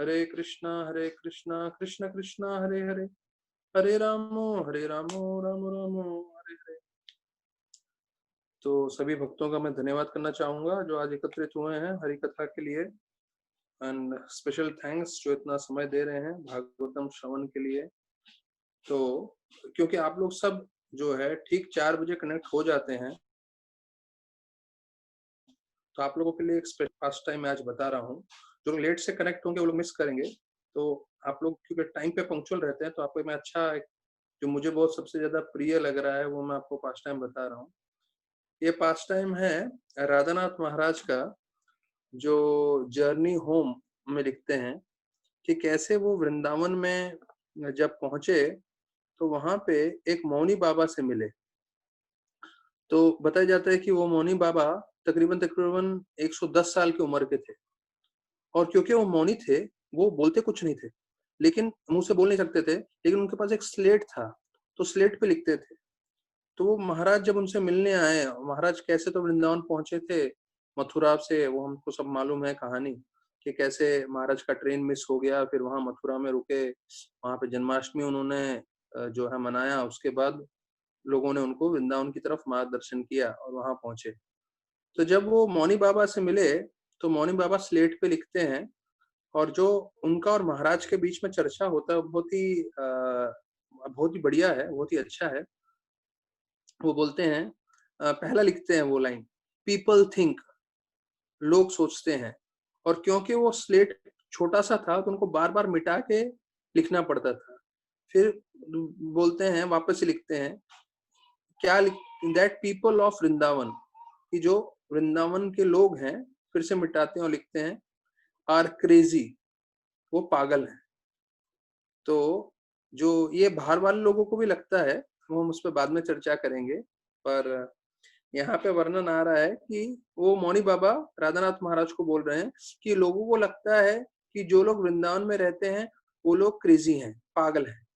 हरे कृष्णा कृष्ण कृष्णा हरे हरे, हरे रामो राम रामो हरे हरे। तो सभी भक्तों का मैं धन्यवाद करना चाहूंगा जो आज एकत्रित हुए हैं हरि कथा के लिए। एंड स्पेशल थैंक्स जो इतना समय दे रहे हैं भागवतम श्रवण के लिए। तो क्योंकि आप लोग सब जो है ठीक 4 बजे कनेक्ट हो जाते हैं, तो आप लोगों के लिए एक स्पेशल फास्ट टाइम मैं आज बता रहा हूँ। जो लोग लेट से कनेक्ट होंगे वो लोग मिस करेंगे। तो आप लोग क्योंकि टाइम पे पंक्चुअल रहते हैं, तो आपको मैं अच्छा जो मुझे बहुत सबसे ज्यादा प्रिय लग रहा है वो मैं आपको पास्ट टाइम बता रहा हूँ। ये पास्ट टाइम है राधानाथ महाराज का, जो जर्नी होम में लिखते हैं कि कैसे वो वृंदावन में जब पहुंचे तो वहां पे एक मौनी बाबा से मिले। तो बताया जाता है कि वो मौनी बाबा तकरीबन तकरीबन 110 साल की उम्र के थे। और क्योंकि वो मौनी थे, वो बोलते कुछ नहीं थे, लेकिन मुंह से बोल नहीं सकते थे, लेकिन उनके पास एक स्लेट था, तो स्लेट पे लिखते थे। तो वो महाराज जब उनसे मिलने आए, महाराज कैसे तो वृंदावन पहुंचे थे मथुरा से, वो हमको सब मालूम है कहानी कि कैसे महाराज का ट्रेन मिस हो गया, फिर वहां मथुरा में रुके, वहां पे जन्माष्टमी उन्होंने जो है मनाया। उसके बाद लोगों ने उनको वृंदावन की तरफ मार्गदर्शन किया और वहां पहुंचे। तो जब वो मौनी बाबा से मिले तो मौनी बाबा स्लेट पे लिखते हैं, और जो उनका और महाराज के बीच में चर्चा होता है बहुत ही बढ़िया है, बहुत ही अच्छा है। वो बोलते हैं पहला लिखते हैं वो लाइन, पीपल थिंक, लोग सोचते हैं। और क्योंकि वो स्लेट छोटा सा था तो उनको बार बार मिटा के लिखना पड़ता था। फिर बोलते हैं, वापस से लिखते हैं क्या, दैट पीपल ऑफ वृंदावन, कि जो वृंदावन के लोग हैं, फिर से मिटाते हैं और लिखते हैं आर क्रेजी, वो पागल है। तो जो ये बाहर वाले लोगों को भी लगता है, वो हम उस पर बाद में चर्चा करेंगे। पर यहाँ पे वर्णन आ रहा है कि वो मौनी बाबा राधानाथ महाराज को बोल रहे हैं कि लोगों को लगता है कि जो लोग वृंदावन में रहते हैं वो लोग क्रेजी हैं, पागल हैं।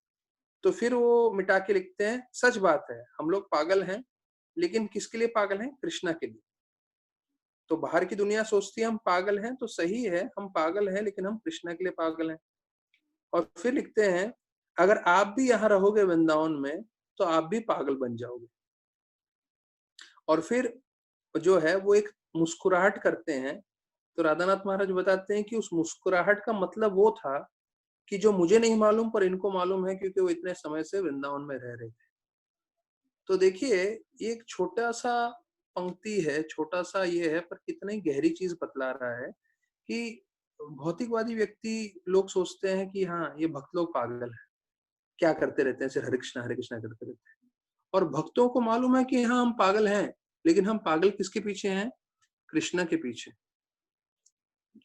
तो फिर वो मिटा के लिखते हैं, सच बात है, हम लोग पागल हैं, लेकिन किसके लिए पागल हैं? कृष्णा के लिए। तो बाहर की दुनिया सोचती है हम पागल हैं, तो सही है, हम पागल हैं, लेकिन हम कृष्णा के लिए पागल हैं। और फिर लिखते हैं, अगर आप भी यहाँ रहोगे वृंदावन में तो आप भी पागल बन जाओगे। और फिर जो है वो एक मुस्कुराहट करते हैं। तो राधानाथ महाराज बताते हैं कि उस मुस्कुराहट का मतलब वो था कि जो मुझे नहीं मालूम पर इनको मालूम है, क्योंकि वो इतने समय से वृंदावन में रह रहे थे। तो देखिए, ये एक छोटा सा पंक्ति है, छोटा सा ये है, पर कितनी गहरी चीज बतला रहा है कि भौतिकवादी व्यक्ति लोग सोचते हैं कि हाँ ये भक्त लोग पागल है, क्या करते रहते हैं, सिर्फ हरे कृष्णा करते रहते हैं। और भक्तों को मालूम है कि हाँ हम पागल हैं, लेकिन हम पागल किसके पीछे हैं? कृष्णा के पीछे।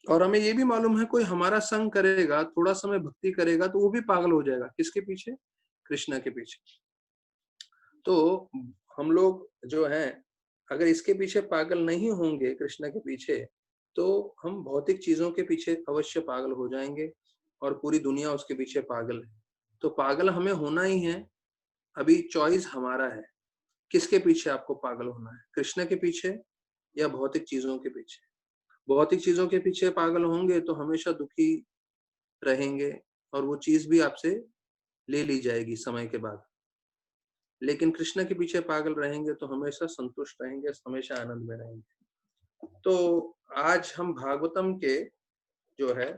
और हमें ये भी मालूम है कोई हमारा संग करेगा, थोड़ा समय भक्ति करेगा, तो वो भी पागल हो जाएगा। किसके पीछे? कृष्णा के पीछे। तो हम लोग जो हैं, अगर इसके पीछे पागल नहीं होंगे, कृष्णा के पीछे, तो हम भौतिक चीजों के पीछे अवश्य पागल हो जाएंगे, और पूरी दुनिया उसके पीछे पागल है। तो पागल हमें होना ही है। अभी चॉइस हमारा है, किसके पीछे आपको पागल होना है? कृष्ण के पीछे या भौतिक चीजों के पीछे? भौतिक चीजों के पीछे पागल होंगे तो हमेशा दुखी रहेंगे, और वो चीज भी आपसे ले ली जाएगी समय के बाद। लेकिन कृष्ण के पीछे पागल रहेंगे तो हमेशा संतुष्ट रहेंगे, हमेशा आनंद में रहेंगे। तो आज हम भागवतम के जो है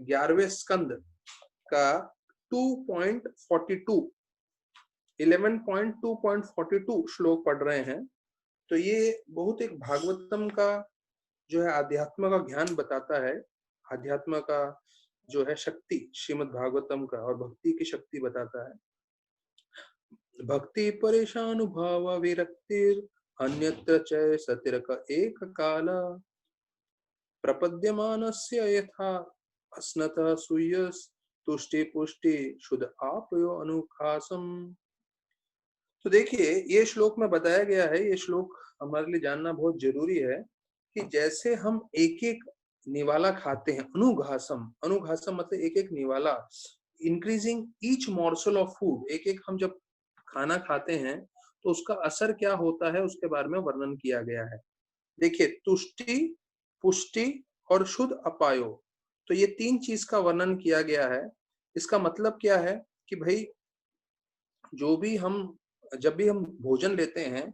11वें स्कंद का 2.42 11.2.42 श्लोक पढ़ रहे हैं। तो ये बहुत एक भागवतम का जो है आध्यात्म का ज्ञान बताता है, आध्यात्म का जो है शक्ति श्रीमद् भागवतम का, और भक्ति की शक्ति बताता है। भक्ति परेशानुभाव विरक्तिर अन्यत्र च सतिरक एक काल प्रपद्यमानस्य यथा अस्नतः सूयस तुष्टि पुष्टि शुद्ध आपयो अनुखासम। तो देखिए, ये श्लोक में बताया गया है, ये श्लोक हमारे लिए जानना बहुत जरूरी है कि जैसे हम एक एक निवाला खाते हैं, अनुघासम, अनुघासम मतलब एक एक निवाला, increasing each morsel of food, एक एक हम जब खाना खाते हैं तो उसका असर क्या होता है उसके बारे में वर्णन किया गया है। देखिए, तुष्टि, पुष्टि और शुद्ध अपायो, तो ये 3 चीज का वर्णन किया गया है। इसका मतलब क्या है कि भाई जो भी हम जब भी हम भोजन लेते हैं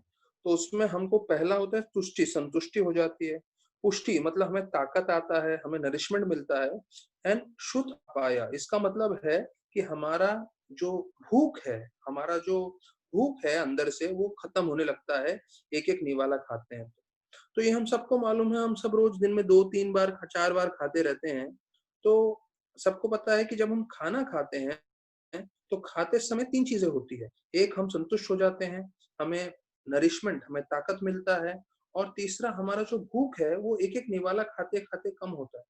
तो उसमें हमको पहला होता है तुष्टि, संतुष्टि हो जाती है। पुष्टि मतलब हमें ताकत आता है, हमें नरिशमेंट मिलता है। एंड शुद्ध पाया, इसका मतलब है कि हमारा जो भूख है, हमारा जो भूख है अंदर से वो खत्म होने लगता है एक एक निवाला खाते हैं। तो ये हम सबको मालूम है, हम सब रोज दिन में 2-3 बार 4 बार खाते रहते हैं। तो सबको पता है कि जब हम खाना खाते हैं तो खाते समय 3 चीजें होती है। एक, हम संतुष्ट हो जाते हैं, हमें नरिशमेंट, हमें ताकत मिलता है। और तीसरा, हमारा जो भूख है वो एक एक निवाला खाते खाते कम होता है।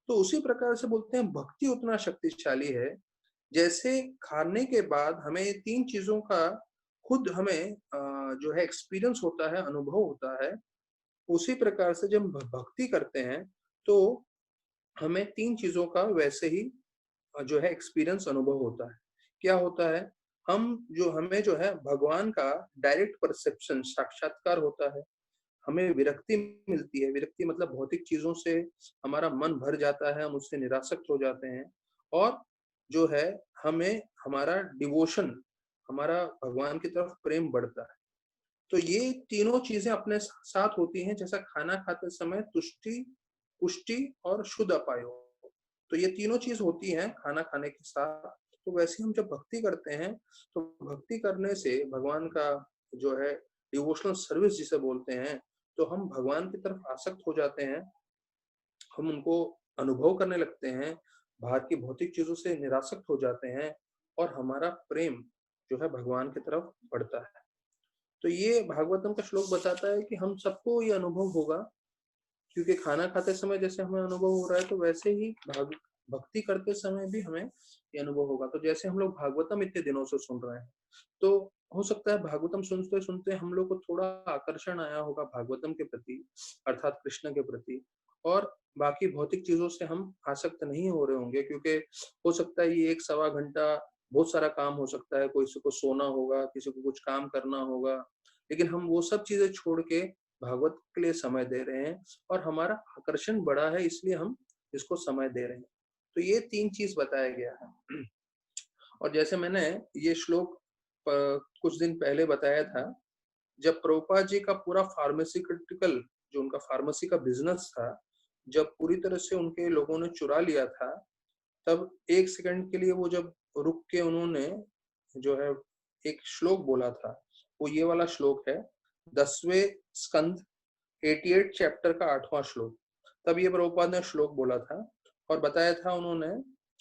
तो उसी प्रकार से बोलते हैं भक्ति उतना शक्तिशाली है, जैसे खाने के बाद हमें ये 3 चीजों का खुद हमें जो है एक्सपीरियंस होता है, अनुभव होता है। उसी प्रकार से जब भक्ति करते हैं तो हमें 3 चीजों का वैसे ही जो है एक्सपीरियंस, अनुभव होता है। क्या होता है? हमें जो है भगवान का डायरेक्ट परसेप्शन, साक्षात्कार होता है। हमें विरक्ति मिलती है। विरक्ति मतलब भौतिक चीजों से हमारा मन भर जाता है, हम उससे निरासक्त हो जाते हैं। और जो है हमें हमारा डिवोशन, हमारा भगवान की तरफ प्रेम बढ़ता है। तो ये तीनों चीजें अपने साथ होती हैं, जैसा खाना खाते समय तुष्टि, पुष्टि और शुद्ध अपायो। तो ये तीनों चीज होती हैं खाना खाने के साथ। तो वैसे हम जब भक्ति करते हैं तो भक्ति करने से भगवान का जो है डिवोशनल सर्विस जिसे बोलते हैं, तो हम भगवान की तरफ आसक्त हो जाते हैं। हम उनको अनुभव करने लगते हैं, बाहर की भौतिक चीजों से निरासक्त हो जाते हैं और हमारा प्रेम जो है भगवान की तरफ बढ़ता है। तो ये भागवतम का श्लोक बताता है कि हम सबको ये अनुभव होगा, क्योंकि खाना खाते समय जैसे हमें अनुभव हो रहा है तो वैसे ही भक्ति करते समय भी हमें ये अनुभव होगा। तो जैसे हम लोग भागवतम इतने दिनों से सुन रहे हैं, तो हो सकता है भागवतम सुनते सुनते हम लोग को थोड़ा आकर्षण आया होगा भागवतम के प्रति, अर्थात कृष्ण के प्रति। और बाकी भौतिक चीजों से हम आसक्त नहीं हो रहे होंगे, क्योंकि हो सकता है ये 1-1.25 घंटा बहुत सारा काम हो सकता है, किसी को सोना होगा, किसी को कुछ काम करना होगा, लेकिन हम वो सब चीजें छोड़ के भागवत के लिए समय दे रहे हैं। और हमारा आकर्षण बढ़ा है, इसलिए हम इसको समय दे रहे हैं। तो ये 3 चीज बताया गया है। और जैसे मैंने ये श्लोक कुछ दिन पहले बताया था, जब प्रभुपाद जी का पूरा फार्मास्यूटिकल, जो उनका फार्मेसी का बिजनेस था, जब पूरी तरह से उनके लोगों ने चुरा लिया था, तब 1 सेकंड के लिए वो जब रुक के उन्होंने जो है एक श्लोक बोला था, वो ये वाला श्लोक है, 10वें स्कंद 88 चैप्टर का 8वां श्लोक। तब ये प्रभुपाद ने श्लोक बोला था और बताया था उन्होंने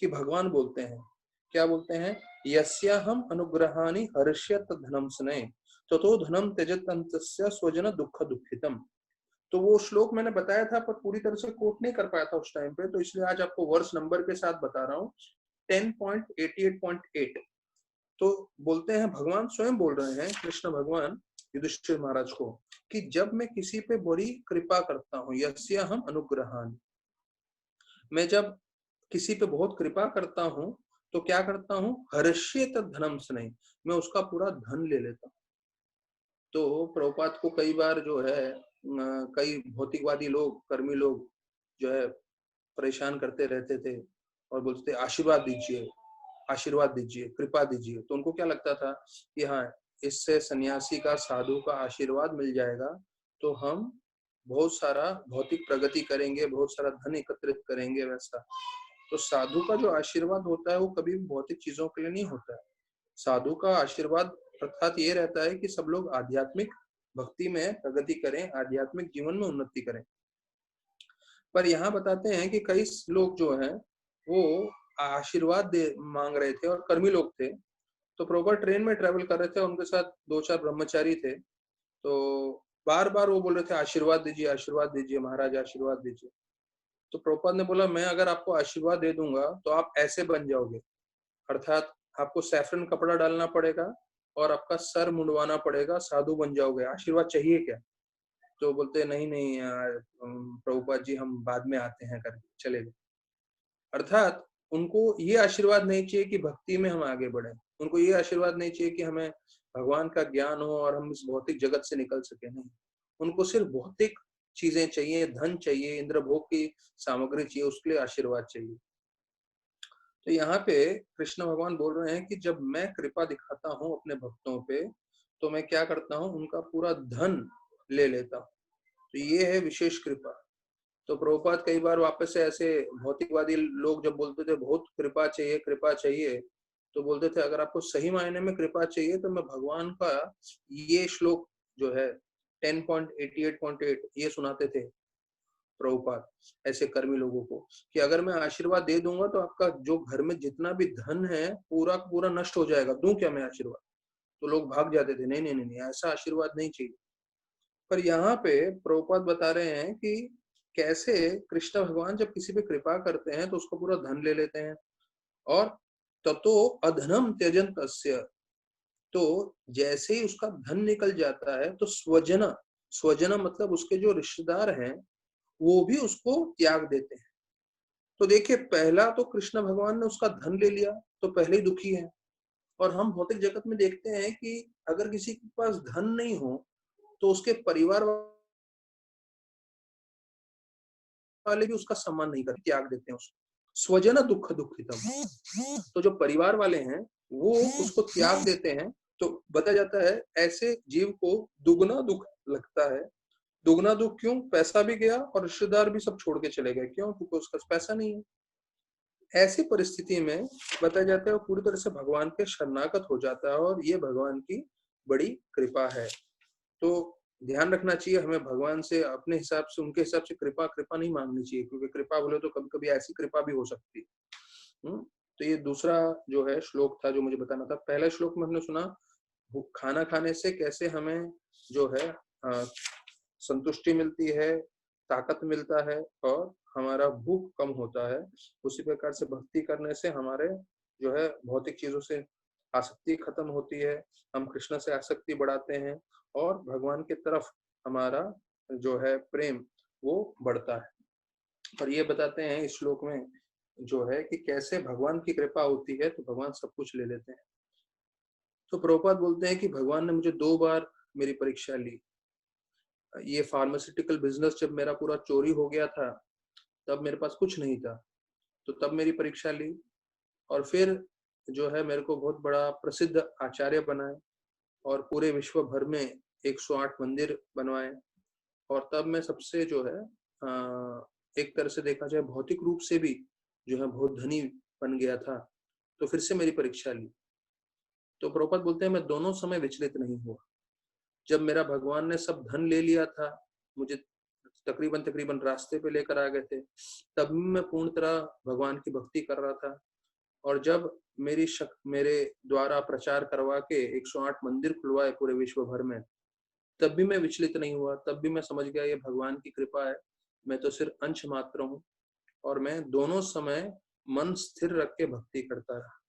कि भगवान बोलते हैं, क्या बोलते हैं? यस्याहम अनुग्रहानि हर्ष्यत धनम स्नेह ततो धनम त्यजत अंतस्य स्वजन दुःख दुःखितम। तो वो श्लोक मैंने बताया था पर पूरी तरह से कोट नहीं कर पाया था उस टाइम पे, तो इसलिए आज आपको वर्ष नंबर के साथ बता रहा हूँ। 10.88.8। तो बोलते हैं, भगवान स्वयं बोल रहे हैं, कृष्ण भगवान युधिष्ठिर महाराज को, कि जब मैं किसी पे बड़ी कृपा करता हूँ, यस्य हम अनुग्रहान, मैं जब किसी पे बहुत कृपा करता हूँ तो क्या करता हूँ? हर्ष्येत धनम स्नेह, मैं उसका पूरा धन ले लेता हूँ। तो प्रभुपाद को कई बार जो है कई भौतिकवादी लोग, कर्मी लोग जो है परेशान करते रहते थे और बोलते थे आशीर्वाद दीजिए, आशीर्वाद दीजिए, कृपा दीजिए। तो उनको क्या लगता था कि हाँ, इससे सन्यासी का, साधु का आशीर्वाद मिल जाएगा तो हम बहुत सारा भौतिक प्रगति करेंगे, बहुत सारा धन एकत्रित करेंगे। वैसा तो साधु का जो आशीर्वाद होता है वो कभी भी भौतिक चीजों के लिए नहीं होता है। साधु का आशीर्वाद अर्थात ये रहता है कि सब लोग आध्यात्मिक भक्ति में प्रगति करें, आध्यात्मिक जीवन में उन्नति करें। पर यहाँ बताते हैं कि कई लोग जो हैं वो आशीर्वाद दे मांग रहे थे और कर्मी लोग थे। तो प्रभुपाद ट्रेन में ट्रेवल कर रहे थे, उनके साथ 2-4 ब्रह्मचारी थे। तो बार बार वो बोल रहे थे आशीर्वाद दीजिए महाराज, आशीर्वाद दीजिए। तो प्रभुपाद ने बोला, मैं अगर आपको आशीर्वाद दे दूंगा तो आप ऐसे बन जाओगे, अर्थात आपको सैफरन कपड़ा डालना पड़ेगा और आपका सर मुंडवाना पड़ेगा, साधु बन जाओगे, आशीर्वाद चाहिए क्या? तो बोलते नहीं नहीं यार प्रभुपाद जी, हम बाद में आते हैं करके चले गए। अर्थात उनको ये आशीर्वाद नहीं चाहिए कि भक्ति में हम आगे बढ़े, उनको ये आशीर्वाद नहीं चाहिए कि हमें भगवान का ज्ञान हो और हम इस भौतिक जगत से निकल सके। नहीं, उनको सिर्फ भौतिक चीजें चाहिए, धन चाहिए, इंद्र भोग की सामग्री चाहिए, उसके लिए आशीर्वाद चाहिए। तो यहाँ पे कृष्ण भगवान बोल रहे हैं कि जब मैं कृपा दिखाता हूँ अपने भक्तों पे, तो मैं क्या करता हूँ, उनका पूरा धन ले लेता हूँ। तो ये है विशेष कृपा। तो प्रभुपाद कई बार वापस से ऐसे भौतिकवादी लोग जब बोलते थे बहुत कृपा चाहिए, तो बोलते थे अगर आपको सही मायने में कृपा चाहिए तो मैं भगवान का ये श्लोक जो है 10.88.8 ये सुनाते थे प्रभुपाद ऐसे कर्मी लोगों को, कि अगर मैं आशीर्वाद दे दूंगा तो आपका जो घर में जितना भी धन है पूरा पूरा नष्ट हो जाएगा, दूं क्या मैं आशीर्वाद? तो लोग भाग जाते थे, नहीं नहीं नहीं, नहीं ऐसा आशीर्वाद नहीं चाहिए। पर यहाँ पे प्रभुपाद बता रहे हैं कि कैसे कृष्ण भगवान जब किसी पे कृपा करते हैं तो उसको पूरा धन ले लेते हैं, और ततो अधनम त्यजन तस्य, तो जैसे ही उसका धन निकल जाता है तो स्वजना, स्वजना मतलब उसके जो रिश्तेदार हैं वो भी उसको त्याग देते हैं। तो देखिए पहला तो कृष्ण भगवान ने उसका धन ले लिया तो पहले ही दुखी है। और हम भौतिक जगत में देखते हैं कि अगर किसी के पास धन नहीं हो तो उसके परिवार वाले भी उसका सम्मान नहीं करते, त्याग देते हैं उसको। स्वजन दुख दुखितम, तो जो परिवार वाले हैं वो उसको त्याग देते हैं। तो बताया जाता है ऐसे जीव को दुगना दुख लगता है। दुगना दुख क्यों? पैसा भी गया और रिश्तेदार भी सब छोड़ के चले गए। क्यों? क्योंकि उसका पैसा नहीं है। ऐसी परिस्थिति में बताया जाता है वो पूरी तरह से भगवान के शरणागत हो जाता है, और ये भगवान की बड़ी कृपा है। तो ध्यान रखना चाहिए हमें भगवान से अपने हिसाब से, उनके हिसाब से कृपा कृपा नहीं मांगनी चाहिए, क्योंकि कृपा बोले तो कभी कभी ऐसी कृपा भी हो सकती है। तो ये दूसरा जो है श्लोक था जो मुझे बताना था। पहले श्लोक में हमने सुना खाना खाने से कैसे हमें जो है संतुष्टि मिलती है, ताकत मिलता है और हमारा भूख कम होता है। उसी प्रकार से भक्ति करने से हमारे जो है भौतिक चीजों से आसक्ति खत्म होती है, हम कृष्ण से आसक्ति बढ़ाते हैं और भगवान की तरफ हमारा जो है प्रेम वो बढ़ता है। और ये बताते हैं इस श्लोक में जो है कि कैसे भगवान की कृपा होती है तो भगवान सब कुछ ले लेते हैं। तो प्रभुपाद बोलते हैं कि भगवान ने मुझे 2 बार मेरी परीक्षा ली। ये फार्मास्यूटिकल बिजनेस जब मेरा पूरा चोरी हो गया था तब मेरे पास कुछ नहीं था, तो तब मेरी परीक्षा ली। और फिर जो है मेरे को बहुत बड़ा प्रसिद्ध आचार्य बनाए और पूरे विश्व भर में 108 मंदिर बनवाए। और तब मैं सबसे जो है एक तरह से देखा जाए भौतिक रूप से भी जो है बहुत धनी बन गया था। तो फिर से मेरी परीक्षा ली। तो प्रभुपाद बोलते हैं मैं दोनों समय विचलित नहीं हुआ। जब मेरा भगवान ने सब धन ले लिया था, मुझे तकरीबन तकरीबन रास्ते पे लेकर आ गए थे, तब भी मैं पूर्ण तरह भगवान की भक्ति कर रहा था। और जब मेरे द्वारा प्रचार करवा के 108 मंदिर खुलवाए पूरे विश्व भर में, तब भी मैं विचलित नहीं हुआ। तब भी मैं समझ गया ये भगवान की कृपा है, मैं तो सिर्फ अंश मात्र हूँ। और मैं दोनों समय मन स्थिर रख के भक्ति करता रहा।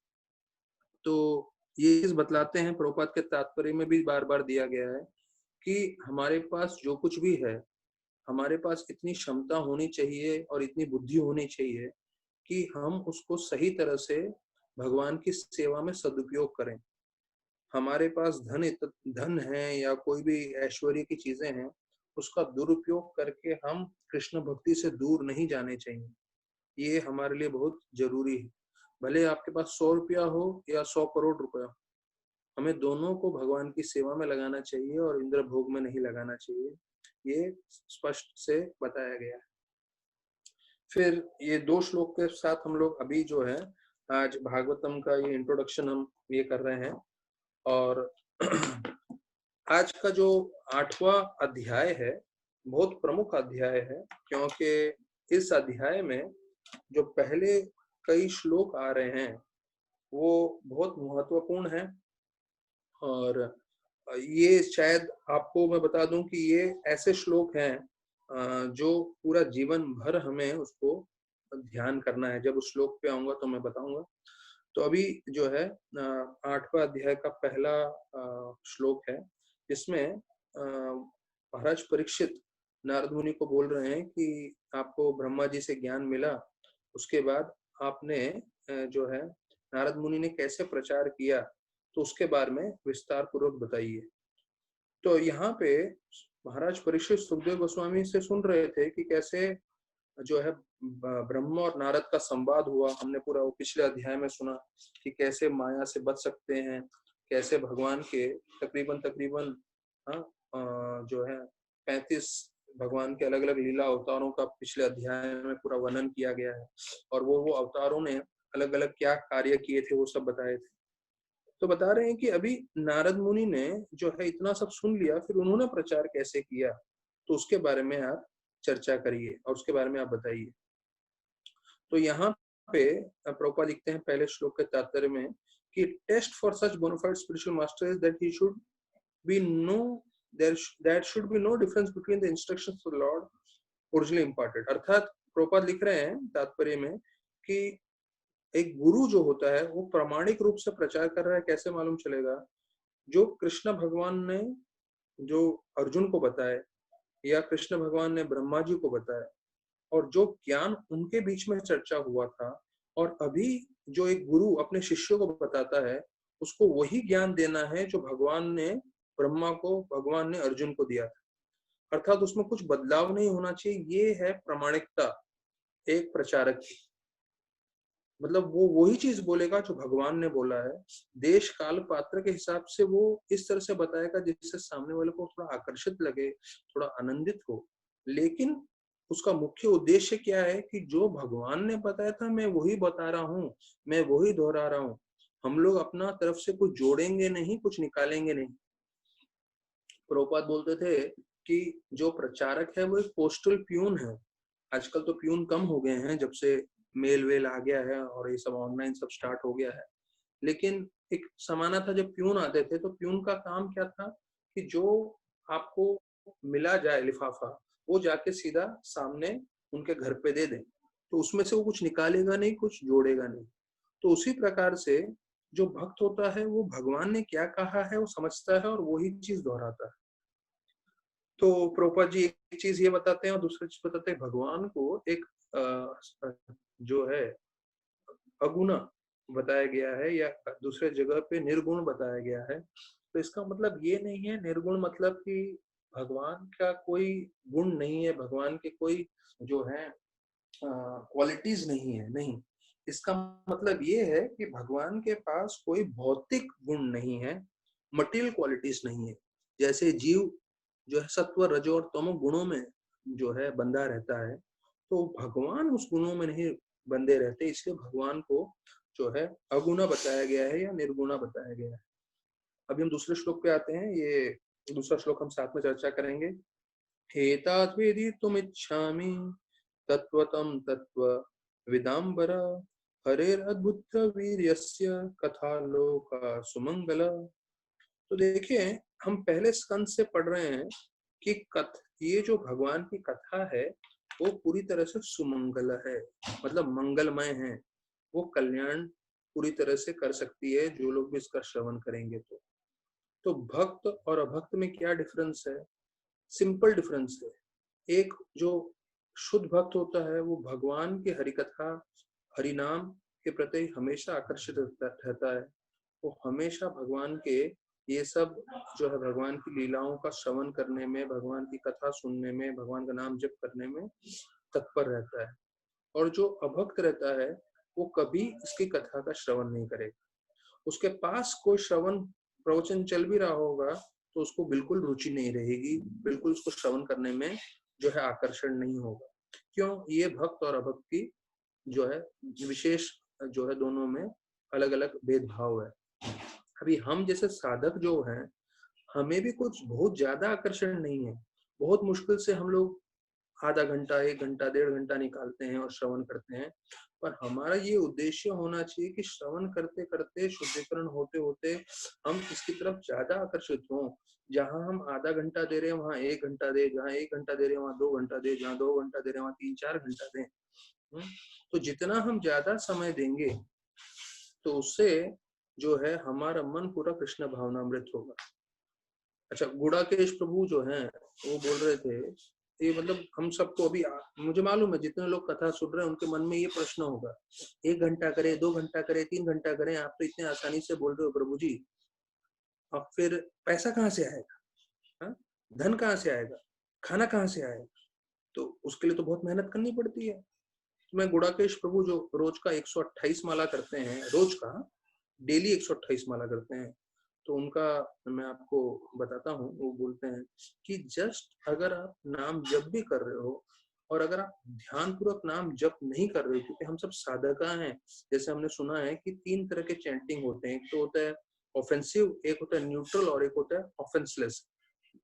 तो ये चीज बतलाते हैं, प्रभुपाद के तात्पर्य में भी बार बार दिया गया है कि हमारे पास जो कुछ भी है, हमारे पास इतनी क्षमता होनी चाहिए और इतनी बुद्धि होनी चाहिए कि हम उसको सही तरह से भगवान की सेवा में सदुपयोग करें। हमारे पास धन है या कोई भी ऐश्वर्य की चीजें हैं, उसका दुरुपयोग करके हम कृष्ण भक्ति से दूर नहीं जाने चाहिए। ये हमारे लिए बहुत जरूरी है। भले आपके पास 100 रुपया हो या 100 करोड़ रुपया हो, हमें दोनों को भगवान की सेवा में लगाना चाहिए और इंद्र भोग में नहीं लगाना चाहिए। ये स्पष्ट से बताया गया है। फिर ये 2 श्लोक के साथ हम लोग अभी जो है आज भागवतम का ये इंट्रोडक्शन हम ये कर रहे हैं। और आज का जो 8वां अध्याय है बहुत प्रमुख अध्याय है, क्योंकि इस अध्याय में जो पहले कई श्लोक आ रहे हैं वो बहुत महत्वपूर्ण है। और ये शायद आपको मैं बता दूं कि ये ऐसे श्लोक हैं जो पूरा जीवन भर हमें उसको ध्यान करना है। जब उस श्लोक पे आऊंगा तो मैं बताऊंगा। तो अभी जो है 8वां अध्याय का पहला श्लोक है, जिसमें महाराज परीक्षित नारद मुनि को बोल रहे हैं कि आपको ब्रह्मा जी से ज्ञान मिला, उसके बाद आपने जो है नारद मुनि ने कैसे प्रचार किया, तो उसके बारे में विस्तार पूर्वक बताइए। तो यहाँ पे महाराज परीक्षित सुखदेव गोस्वामी से सुन रहे थे कि कैसे जो है ब्रह्मा और नारद का संवाद हुआ। हमने पूरा वो पिछले अध्याय में सुना कि कैसे माया से बच सकते हैं, कैसे भगवान के तकरीबन तकरीबन हाँ, जो है 35 भगवान के अलग अलग लीला अवतारों का पिछले अध्याय में पूरा वर्णन किया गया है, और वो अवतारों ने अलग अलग क्या कार्य किए थे वो सब बताए थे। तो बता रहे हैं कि अभी नारद मुनि ने जो है इतना सब सुन लिया, फिर उन्होंने प्रचार कैसे किया, तो उसके बारे में आप चर्चा करिए और उसके बारे में आप बताइए। तो यहाँ पे प्रभुपाद लिखते हैं पहले श्लोक के तात्पर्य में कि test for such bona fide spiritual master is that he should be no that should be no difference between the instructions of the Lord originally imparted। अर्थात प्रभुपाद लिख रहे हैं तात्पर्य में कि एक गुरु जो होता है वो प्रामाणिक रूप से प्रचार कर रहा है, कैसे मालूम चलेगा? जो कृष्ण भगवान ने जो अर्जुन को बताया, या कृष्ण भगवान ने ब्रह्मा जी को बताया, और जो ज्ञान उनके बीच में चर्चा हुआ था, और अभी जो एक गुरु अपने शिष्यों को बताता है, उसको वही ज्ञान देना है जो भगवान ने ब्रह्मा को, भगवान ने अर्जुन को दिया था। अर्थात उसमें कुछ बदलाव नहीं होना चाहिए। ये है प्रामाणिकता एक प्रचारक की। मतलब वो वही चीज बोलेगा जो भगवान ने बोला है, देश काल पात्र के हिसाब से वो इस तरह से बताएगा जिससे सामने वाले को थोड़ा आकर्षित लगे, थोड़ा आनंदित हो। लेकिन उसका मुख्य उद्देश्य क्या है कि जो भगवान ने बताया था मैं वही बता रहा हूँ, मैं वही दोहरा रहा हूँ। हम लोग अपना तरफ से कुछ जोड़ेंगे नहीं, कुछ निकालेंगे नहीं। प्रभुपाद बोलते थे कि जो प्रचारक है वो एक पोस्टल प्यून है। आजकल तो प्यून कम हो गए हैं जब से मेल वेल आ गया है और ये सब ऑनलाइन सब स्टार्ट हो गया है। लेकिन एक जमाना था जब प्यून आते थे, तो प्यून का काम क्या था कि जो आपको मिला जाए लिफाफा, वो जाके सीधा सामने उनके घर पे दे दें। तो उसमें से वो कुछ निकालेगा नहीं, कुछ जोड़ेगा नहीं। तो उसी प्रकार से जो भक्त होता है वो भगवान ने क्या कहा है वो समझता है और वही चीज दोहराता है। तो प्रभुपाद जी एक चीज ये बताते हैं और दूसरी चीज बताते हैं, भगवान को एक जो है अगुना बताया गया है, या दूसरे जगह पे निर्गुण बताया गया है। तो इसका मतलब ये नहीं है निर्गुण मतलब कि भगवान का कोई गुण नहीं है, भगवान के कोई जो है क्वालिटीज नहीं है, नहीं। इसका मतलब ये है कि भगवान के पास कोई भौतिक गुण नहीं है, मटेरियल क्वालिटीज नहीं है। जैसे जीव जो है सत्व रजो और तमो गुणों में जो है बंधा रहता है, तो भगवान उस गुणों में नहीं बंधे रहते, इसलिए भगवान को जो है अगुणा बताया गया है या निर्गुणा बताया गया है। अभी हम दूसरे श्लोक पे आते हैं, ये दूसरा श्लोक हम साथ में चर्चा करेंगे। हेतात वेदितुमिच्छामि तत्वतं तत्व विदाम्बर हरेरद्भुत वीर्यस्य कथा लोका सुमंगला। तो देखिए, हम पहले स्कंद से पढ़ रहे हैं कि ये जो भगवान की कथा है वो पूरी तरह से सुमंगल है, मतलब मंगलमय है। वो कल्याण पूरी तरह से कर सकती है जो लोग भी इसका श्रवण करेंगे। तो भक्त और अभक्त में क्या डिफरेंस है? सिंपल डिफरेंस है। एक जो शुद्ध भक्त होता है वो भगवान के हरि कथा, हरि नाम के प्रति हमेशा आकर्षित रहता है। वो हमेशा भगवान के ये सब जो है भगवान की लीलाओं का श्रवण करने में, भगवान की कथा सुनने में, भगवान का नाम जप करने में तत्पर रहता है। और जो अभक्त रहता है वो कभी इसकी कथा का श्रवण नहीं करेगा। उसके पास कोई श्रवण प्रवचन चल भी रहा होगा तो उसको बिल्कुल रुचि नहीं रहेगी, बिल्कुल उसको श्रवण करने में जो है आकर्षण नहीं होगा। क्यों? ये भक्त और अभक्त की जो है विशेष जो है दोनों में अलग अलग भेदभाव है। अभी हम जैसे साधक जो हैं, हमें भी कुछ बहुत ज्यादा आकर्षण नहीं है। बहुत मुश्किल से हम लोग आधा घंटा, 1 घंटा, 1.5 घंटा निकालते हैं और श्रवण करते हैं। पर हमारा ये उद्देश्य होना चाहिए कि श्रवण करते करते, शुद्धिकरण होते होते हम इसकी तरफ ज्यादा आकर्षित हों। जहां हम आधा घंटा दे रहे हैं वहां 1 घंटा दे, जहां 1 घंटा दे रहे हैं वहां 2 घंटा दे, जहां 2 घंटा दे रहे हैं वहां 3-4 घंटा दें। तो जितना हम ज्यादा समय देंगे तो उससे जो है हमारा मन पूरा कृष्ण भावनामृत होगा। अच्छा, गुड़ाकेश प्रभु जो हैं वो बोल रहे थे, ये मतलब हम सबको अभी मुझे मालूम है जितने लोग कथा सुन रहे हैं उनके मन में ये प्रश्न होगा, 1 घंटा करे, 2 घंटा करे, 3 घंटा करें, आप तो इतने आसानी से बोल रहे हो प्रभु जी, अब फिर पैसा कहाँ से आएगा? हाँ? धन कहाँ से आएगा, खाना कहाँ से आएगा? तो उसके लिए तो बहुत मेहनत करनी पड़ती है। तो मैं गुड़ाकेश प्रभु जो रोज का 128 माला करते हैं, रोज का डेली 128 माला करते हैं, तो उनका मैं आपको बताता हूँ। वो बोलते हैं कि जस्ट अगर आप नाम जप भी कर रहे हो और अगर आप ध्यान पूर्वक नाम जप नहीं कर रहे हो, क्योंकि हम सब साधका हैं, जैसे हमने सुना है कि 3 तरह के चैंटिंग होते हैं। एक तो होता है ऑफेंसिव, एक होता है न्यूट्रल और एक होता है ऑफेंसलेस।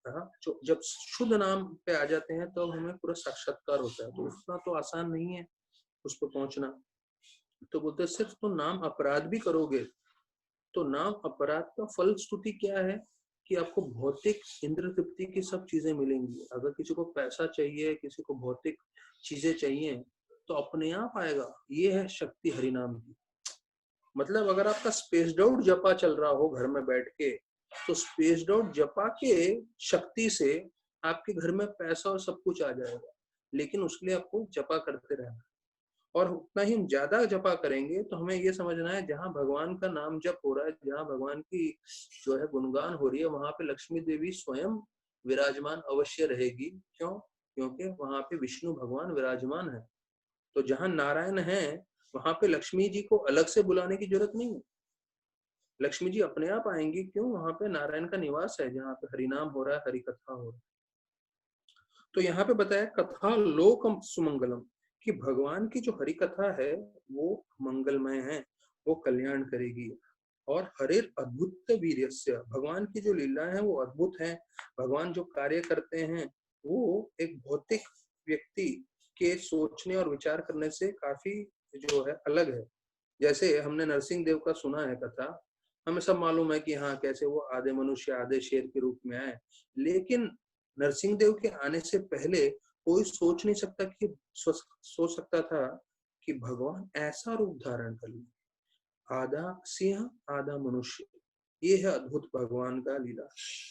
जो जब शुद्ध नाम पे आ जाते हैं तो हमें पूरा साक्षात्कार होता है, तो उतना तो आसान नहीं है उस पर पहुंचना। तो बोलते सिर्फ तो नाम अपराध भी करोगे तो नाम अपराध का फल स्तुति क्या है कि आपको भौतिक इंद्र तृप्ति की सब चीजें मिलेंगी। अगर किसी को पैसा चाहिए, किसी को भौतिक चीजें चाहिए, तो अपने आप आएगा। ये है शक्ति हरिनाम की। मतलब अगर आपका स्पेस्ड आउट जपा चल रहा हो घर में बैठ के, तो स्पेस्ड आउट जपा के शक्ति से आपके घर में पैसा और सब कुछ आ जाएगा। लेकिन उसके लिए आपको जपा करते रहना, और उतना ही हम ज्यादा जपा करेंगे तो हमें ये समझना है जहां भगवान का नाम जप हो रहा है, जहां भगवान की जो है गुणगान हो रही है, वहां पे लक्ष्मी देवी स्वयं विराजमान अवश्य रहेगी। क्यों? क्योंकि वहां पे विष्णु भगवान विराजमान है। तो जहां नारायण है वहां पे लक्ष्मी जी को अलग से बुलाने की जरूरत नहीं है। लक्ष्मी जी अपने आप आएंगी। क्यों? वहां पे नारायण का निवास है, जहाँ पे हरिनाम हो रहा है, हरि कथा हो रहा है। तो यहाँ पे बताया कथा लोकम सुमंगलम, कि भगवान की जो हरि कथा है वो मंगलमय है, वो कल्याण करेगी। और हरिर अद्भुत वीर्यस्य, भगवान की जो लीला है वो अद्भुत है। भगवान जो कार्य करते हैं वो एक भौतिक व्यक्ति के सोचने और विचार करने से काफी जो है अलग है। जैसे हमने नरसिंह देव का सुना है कथा, हमें सब मालूम है कि हाँ कैसे वो आधे मनुष्य आधे शेर के रूप में आए, लेकिन नरसिंह देव के आने से पहले कोई सोच नहीं सकता कि सोच सकता था कि भगवान ऐसा रूप धारण कर ले, आधा सिंह आधा मनुष्य। ये है अद्भुत भगवान का लीला।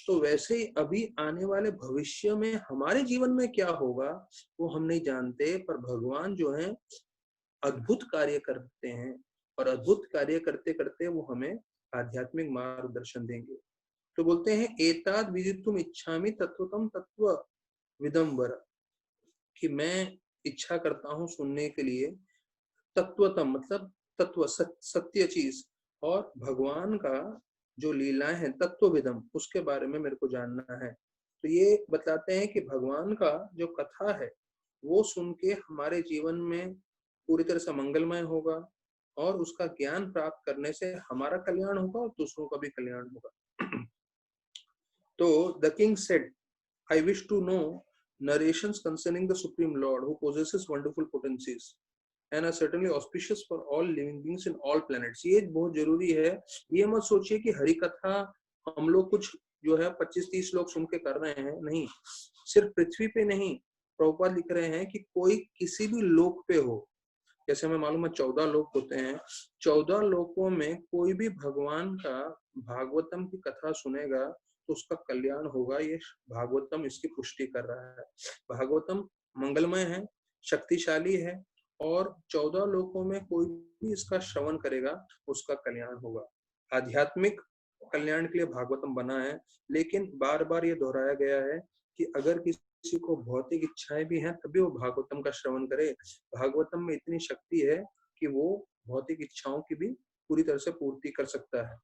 तो वैसे ही अभी आने वाले भविष्य में हमारे जीवन में क्या होगा वो हम नहीं जानते, पर भगवान जो है अद्भुत कार्य करते हैं, और अद्भुत कार्य करते करते वो हमें आध्यात्मिक मार्गदर्शन देंगे। तो बोलते हैं एताद विदितुम इच्छामि तत्वतम तत्व विदम्बर, कि मैं इच्छा करता हूँ सुनने के लिए तत्वतम, मतलब तत्व सत्य चीज, और भगवान का जो लीलाएं हैं तत्वविदम, उसके बारे में मेरे को जानना है। तो ये बताते हैं कि भगवान का जो कथा है वो सुन के हमारे जीवन में पूरी तरह से मंगलमय होगा, और उसका ज्ञान प्राप्त करने से हमारा कल्याण होगा और दूसरों का भी कल्याण होगा। तो the king said, I wish to know narrations concerning the Supreme Lord who possesses wonderful potencies and are certainly auspicious for all living beings in all planets। ये बहुत जरूरी है। ये मत सोचिए कि हरि कथा हम लोग कुछ जो है 25-30 लोग सुन के कर रहे हैं, नहीं। सिर्फ पृथ्वी पे नहीं, प्रभुपाद लिख रहे हैं कि कोई किसी भी लोक पे हो, जैसे हमें मालूम है 14 लोक होते हैं, 14 लोकों में कोई भी भगवान का भागवतम की कथा सुनेगा तो उसका कल्याण होगा। ये भागवतम इसकी पुष्टि कर रहा है। भागवतम मंगलमय है, शक्तिशाली है, और 14 लोकों में कोई भी इसका श्रवण करेगा उसका कल्याण होगा। आध्यात्मिक कल्याण के लिए भागवतम बना है, लेकिन बार बार ये दोहराया गया है कि अगर किसी को भौतिक इच्छाएं भी हैं तभी वो भागवतम का श्रवण करे। भागवतम में इतनी शक्ति है कि वो भौतिक इच्छाओं की भी पूरी तरह से पूर्ति कर सकता है।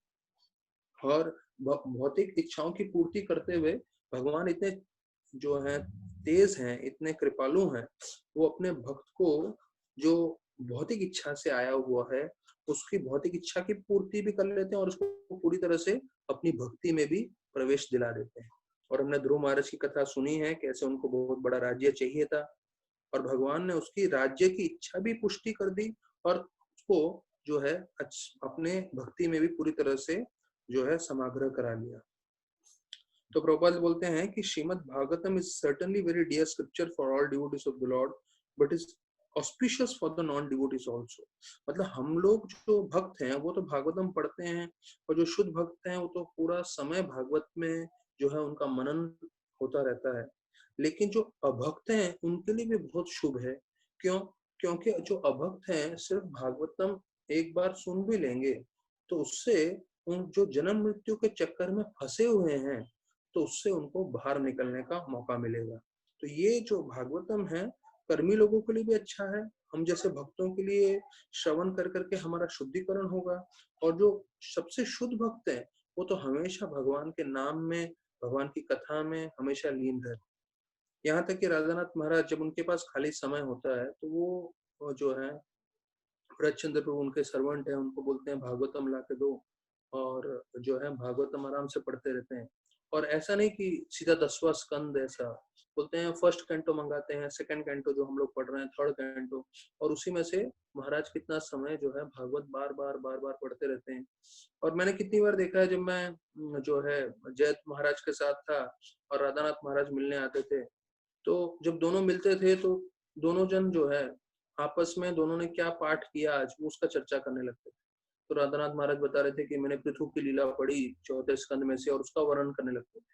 और भौतिक इच्छाओं की पूर्ति करते हुए भगवान इतने जो है तेज हैं, इतने कृपालु हैं, वो अपने भक्त को जो भौतिक इच्छा से आया हुआ है उसकी भौतिक इच्छा की पूर्ति भी कर लेते हैं, और उसको पूरी तरह से अपनी भक्ति में भी प्रवेश दिला देते हैं। और हमने ध्रुव महाराज की कथा सुनी है, कैसे उनको बहुत बड़ा राज्य चाहिए था, और भगवान ने उसकी राज्य की इच्छा भी पुष्टि कर दी, और उसको जो है अपने भक्ति में भी पूरी तरह से जो है समाग्रह करा लिया। तो प्रभुपाद बोलते हैं कि Shrimad Bhagavatam is certainly very dear scripture for all devotees of the lord, but is auspicious for the non devotees also. मतलब हम लोग जो भक्त हैं वो तो भागवतम पढ़ते हैं, और जो शुद्ध भक्त हैं वो तो पूरा समय भागवत में जो है उनका मनन होता रहता है। लेकिन जो अभक्त हैं उनके लिए भी बहुत शुभ है। क्यों? क्योंकि जो अभक्त हैं सिर्फ भागवतम एक बार सुन भी लेंगे तो उससे उन जो जन्म मृत्यु के चक्कर में फंसे हुए हैं तो उससे उनको बाहर निकलने का मौका मिलेगा। तो ये जो भागवतम है, कर्मी लोगों के लिए भी अच्छा है, हम जैसे भक्तों के लिए श्रवण कर करके हमारा शुद्धिकरण होगा। और जो सबसे शुद्ध भक्त है, वो तो हमेशा भगवान के नाम में, भगवान की कथा में हमेशा लीन रहते। यहाँ तक कि राधानाथ महाराज जब उनके पास खाली समय होता है, तो वो जो है भरतचंद्र प्रभु उनके सर्वेंट है, उनको बोलते हैं भागवतम ला के दो, और जो है भागवतम आराम से पढ़ते रहते हैं। और ऐसा नहीं कि सीधा 10वां स्कंद, ऐसा बोलते हैं फर्स्ट कैंटो मंगाते हैं, सेकंड कैंटो जो हम लोग पढ़ रहे हैं, थर्ड कैंटो, और उसी में से महाराज कितना समय जो है भागवत बार बार पढ़ते रहते हैं। और मैंने कितनी बार देखा है, जब मैं जो है जैत महाराज के साथ था और राधानाथ महाराज मिलने आते थे, तो जब दोनों मिलते थे तो दोनों जन जो है आपस में दोनों ने क्या पाठ किया आज, वो उसका चर्चा करने लगते थे। तो राधानाथ महाराज बता रहे थे कि मैंने पृथु की लीला पढ़ी चौथे स्कंद में से, और उसका वर्णन करने लगते थे।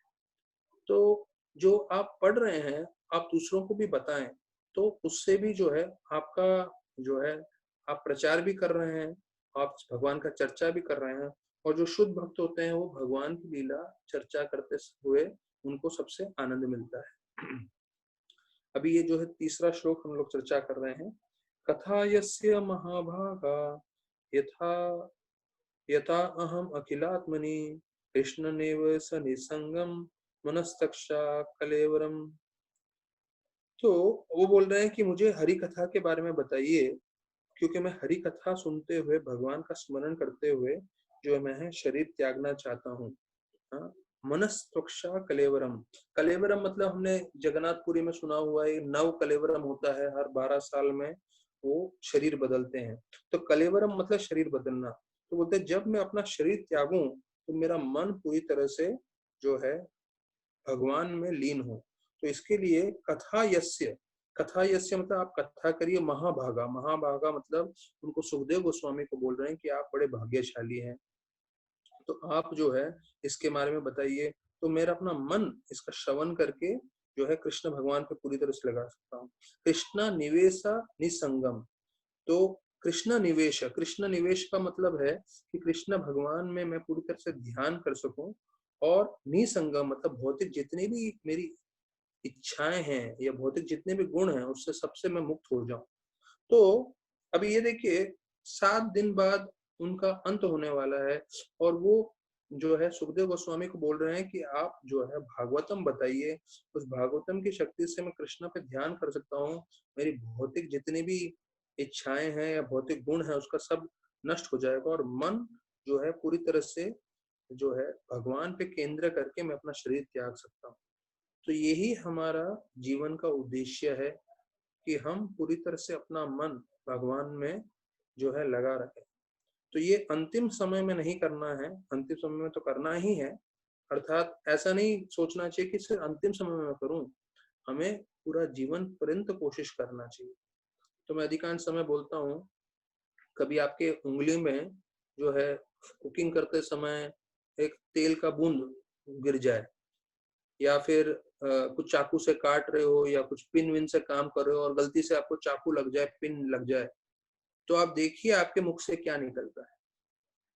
तो जो आप पढ़ रहे हैं, आप दूसरों को भी बताएं, तो उससे भी जो है आपका जो है आप प्रचार भी कर रहे हैं, आप भगवान का चर्चा भी कर रहे हैं। और जो शुद्ध भक्त होते हैं, वो भगवान की लीला चर्चा करते हुए उनको सबसे आनंद मिलता है। अभी ये जो है तीसरा श्लोक हम लोग चर्चा कर रहे हैं। कथा यस्य महाभागा यथा यथा अहम अखिलात्मनि कृष्णनेव स निसंगम मनस्तक्षा कलेवरम। तो वो बोल रहे हैं कि मुझे हरि कथा के बारे में बताइए, क्योंकि मैं हरि कथा सुनते हुए, भगवान का स्मरण करते हुए जो मैं शरीर त्यागना चाहता हूँ। हाँ, मनस्त्वक्षा कलेवरम। कलेवरम मतलब हमने जगन्नाथपुरी में सुना हुआ है, नव कलेवरम होता है, हर 12 साल में वो शरीर बदलते हैं। तो कलेवरम मतलब शरीर बदलना। तो बोलते हैं जब मैं अपना शरीर त्यागूं, तो मेरा मन पूरी तरह से जो है भगवान में लीन हो। तो इसके लिए कथा यस्य, कथा यस्य मतलब आप कथा करिए महाभागा। महाभागा मतलब उनको सुखदेव गोस्वामी को बोल रहे हैं कि आप बड़े भाग्यशाली हैं, तो आप जो है इसके बारे में बताइए, तो मेरा अपना मन इसका श्रवण करके जो है कृष्ण भगवान पे पूरी तरह से लगा सकता हूँ। कृष्णा निवेशा निसंगम। तो कृष्ण निवेश का मतलब है कि कृष्ण भगवान में मैं पूरी तरह से ध्यान कर सकूं, और निसंगम मतलब भौतिक जितनी भी मेरी इच्छाएं हैं या भौतिक जितने भी गुण हैं, उससे सबसे मैं मुक्त हो जाऊं। तो अभी ये देखिए 7 दिन बाद उनका अंत होने वाला है, और वो जो है सुखदेव गोस्वामी को बोल रहे हैं कि आप जो है भागवतम बताइए, उस भागवतम की शक्ति से मैं कृष्ण पे ध्यान कर सकता हूँ, मेरी भौतिक जितनी भी इच्छाएं हैं या भौतिक गुण है उसका सब नष्ट हो जाएगा, और मन जो है पूरी तरह से जो है भगवान पे केंद्र करके मैं अपना शरीर त्याग सकता हूँ। तो यही हमारा जीवन का उद्देश्य है कि हम पूरी तरह से अपना मन भगवान में जो है लगा रखें। तो ये अंतिम समय में नहीं करना है, अंतिम समय में तो करना ही है। अर्थात ऐसा नहीं सोचना चाहिए कि सिर्फ अंतिम समय में मैं करूं, हमें पूरा जीवन पर्यंत कोशिश करना चाहिए। तो मैं अधिकांश समय बोलता हूँ, कभी आपके उंगली में जो है कुकिंग करते समय एक तेल का बूंद गिर जाए, या फिर कुछ चाकू से काट रहे हो या कुछ पिन विन से काम कर रहे हो और गलती से आपको चाकू लग जाए, पिन लग जाए, तो आप देखिए आपके मुख से क्या निकलता है।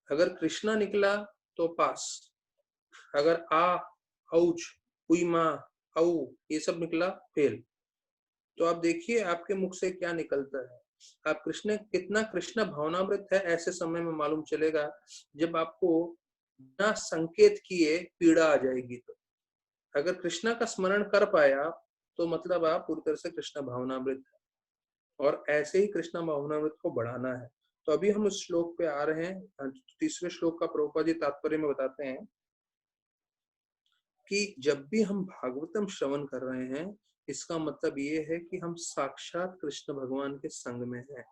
अगर कृष्णा निकला तो पास, अगर आ, औच, हुई माँ, औ, ये सब निकला फेल। तो आप देखिए आपके मुख से क्या निकलता है। आप कृष्ण कितना कृष्ण भावनामृत है, ऐसे समय में मालूम चलेगा जब आपको बिना संकेत किए पीड़ा आ जाएगी। तो अगर कृष्णा का स्मरण कर पाया तो मतलब आप पूरी तरह से कृष्ण भावनामृत है, और ऐसे ही कृष्ण भावनामृत को बढ़ाना है। तो अभी हम उस श्लोक पे आ रहे हैं। तीसरे श्लोक का प्रभुपाद जी तात्पर्य में बताते हैं कि जब भी हम भागवतम श्रवण कर रहे हैं, इसका मतलब ये है कि हम साक्षात कृष्ण भगवान के संग में हैं।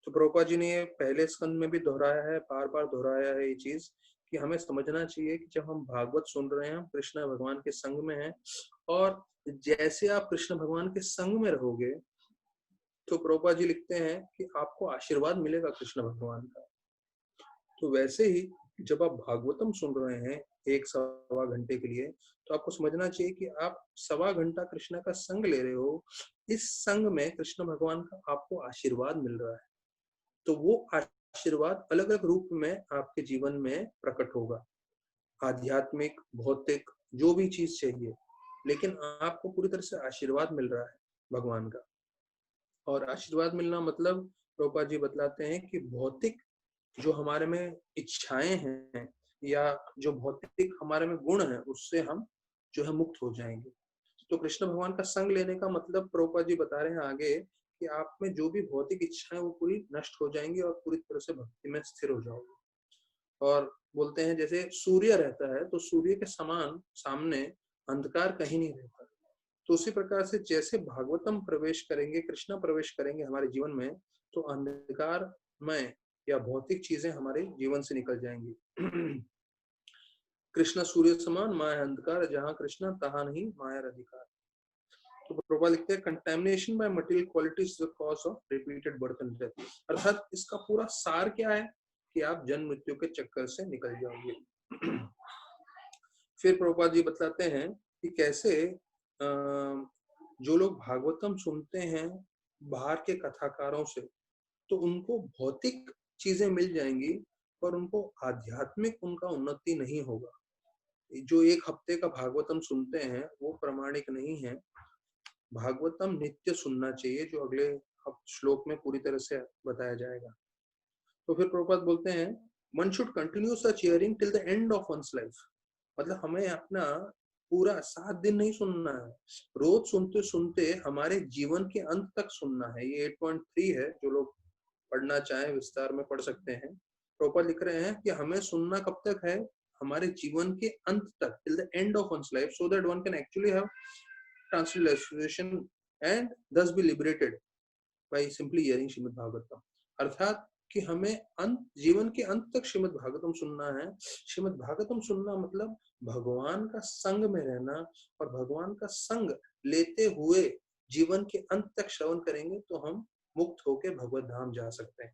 तो प्रभुपाद जी ने ये पहले स्कंद में भी दोहराया है, बार बार दोहराया है ये चीज, कि हमें समझना चाहिए कि जब हम भागवत सुन रहे हैं, हम कृष्ण भगवान के संग में हैं। और जैसे आप कृष्ण भगवान के संग में रहोगे, तो प्रभुपाद जी लिखते हैं कि आपको आशीर्वाद मिलेगा कृष्ण भगवान का। तो वैसे ही जब आप भागवतम सुन रहे हैं 1-1.25 घंटे के लिए, तो आपको समझना चाहिए कि आप 1.25 घंटा कृष्ण का संग ले रहे हो। इस संग में कृष्ण भगवान का आपको आशीर्वाद मिल रहा है। तो वो आशीर्वाद अलग अलग रूप में आपके जीवन में प्रकट होगा। आध्यात्मिक, भौतिक, जो भी चीज चाहिए, लेकिन आपको पूरी तरह से आशीर्वाद मिल रहा है भगवान का। और आशीर्वाद मिलना मतलब प्रभुपाद जी बतलाते हैं कि भौतिक जो हमारे में इच्छाएं हैं या जो भौतिक हमारे में गुण है, उससे हम जो है मुक्त हो जाएंगे। तो कृष्ण भगवान का संग लेने का मतलब प्रभुपाद जी बता रहे हैं आगे कि आप में जो भी भौतिक इच्छाएं वो पूरी नष्ट हो जाएंगी और पूरी तरह से भक्ति में स्थिर हो जाओगे। और बोलते हैं जैसे सूर्य रहता है तो सूर्य के समान सामने अंधकार कहीं नहीं रहता। तो उसी प्रकार से जैसे भागवतम प्रवेश करेंगे, कृष्णा प्रवेश करेंगे हमारे जीवन में, तो अंधकारमय या भौतिक चीजें हमारे जीवन से निकल जाएंगी। कृष्णा सूर्य समान, माया अंधकार, जहां कृष्णा तहां नहीं माया अधिकार। तो प्रभुपाद लिखते हैं contamination by material qualities is the cause of repeated birth and death. अर्थात इसका पूरा सार क्या है कि आप जन्म मृत्यु के चक्कर से निकल जाओगे। फिर प्रभुपाद जी बतलाते हैं कि कैसे जो लोग भागवतम सुनते हैं बाहर के कथाकारों से, तो उनको भौतिक चीजें मिल जाएंगी पर उनको आध्यात्मिक उनका उन्नति नहीं होगा। जो एक हफ्ते का भागवतम सुनते हैं वो प्रमाणिक नहीं है। भागवतम नित्य सुनना चाहिए, जो अगले श्लोक में पूरी तरह से बताया जाएगा। तो फिर प्रभुपाद बोलते हैं one should continue such hearing till the end of one's life. मतलब हमें अपना पूरा 7 दिन नहीं सुनना है, रोज सुनते सुनते हमारे जीवन के अंत तक सुनना है। ये 8.3 है, जो लोग पढ़ना चाहें विस्तार में पढ़ सकते हैं। प्रभुपाद लिख रहे हैं कि हमें सुनना कब तक है, हमारे जीवन के अंत तक, till the end of one's life, so that one can actually have translation and thus be liberated by simply hearing Shrimad Bhagavatam. अर्थात कि हमें जीवन के अंत तक श्रीमद् भागवतम सुनना है। श्रीमद् भागवतम सुनना मतलब भगवान का संग में रहना, और भगवान का संग लेते हुए जीवन के अंत तक श्रवण करेंगे तो हम मुक्त होकर भगवत धाम जा सकते हैं।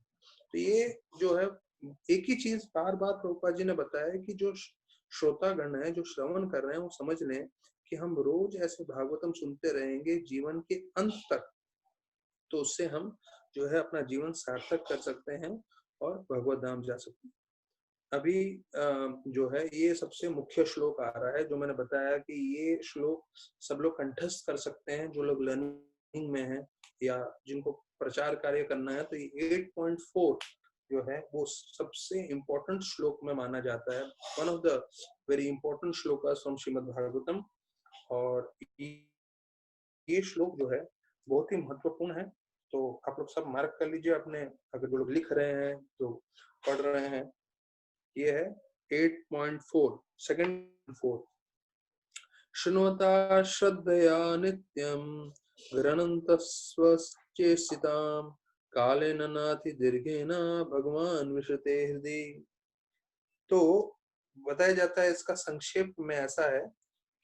तो ये जो है एक ही चीज बार बार प्रभुपाद जी ने बताया कि जो श्रोतागण है, जो श्रवण कर रहे हैं, वो समझ लें कि हम रोज ऐसे भागवतम सुनते रहेंगे जीवन के अंत तक, तो उससे हम जो है अपना जीवन सार्थक कर सकते हैं और भगवत धाम जा सकते हैं। अभी जो है ये सबसे मुख्य श्लोक आ रहा है, जो मैंने बताया कि ये श्लोक सब लोग कंठस्थ कर सकते हैं, जो लोग लर्निंग में हैं या जिनको प्रचार कार्य करना है। तो ये 8.4 जो है वो सबसे इम्पोर्टेंट श्लोक में माना जाता है, one of the very important shlokas from Shrimad Bhagavatam. और ये श्लोक जो है बहुत ही महत्वपूर्ण है। तो आप लोग सब मार्क कर लीजिए अपने, अगर जो लोग लिख रहे हैं तो पढ़ रहे हैं। ये है 8.4 सेकंड 4। शृण्वता श्रद्धया नित्यं गृह्णन्तस्वचेष्टितां कालेन नाति दीर्घेन भगवान विशते हृदि। तो बताया जाता है, इसका संक्षेप में ऐसा है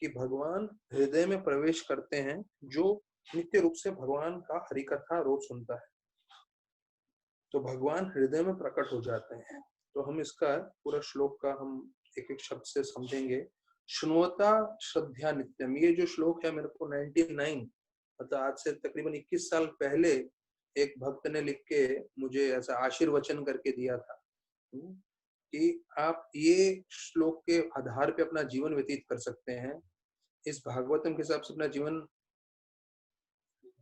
कि भगवान हृदय में प्रवेश करते हैं जो नित्य रूप से भगवान का हरि कथा रोज सुनता है, तो भगवान हृदय में प्रकट हो जाते हैं। तो हम इसका पूरा श्लोक का हम एक एक शब्द से समझेंगे। शृण्वता श्रद्धा नित्यम, ये जो श्लोक है मेरे को 99 मतलब आज से तकरीबन 21 साल पहले एक भक्त ने लिख के मुझे ऐसा आशीर्वचन करके दिया था कि आप ये श्लोक के आधार पे अपना जीवन व्यतीत कर सकते हैं, इस भागवतम के हिसाब से अपना जीवन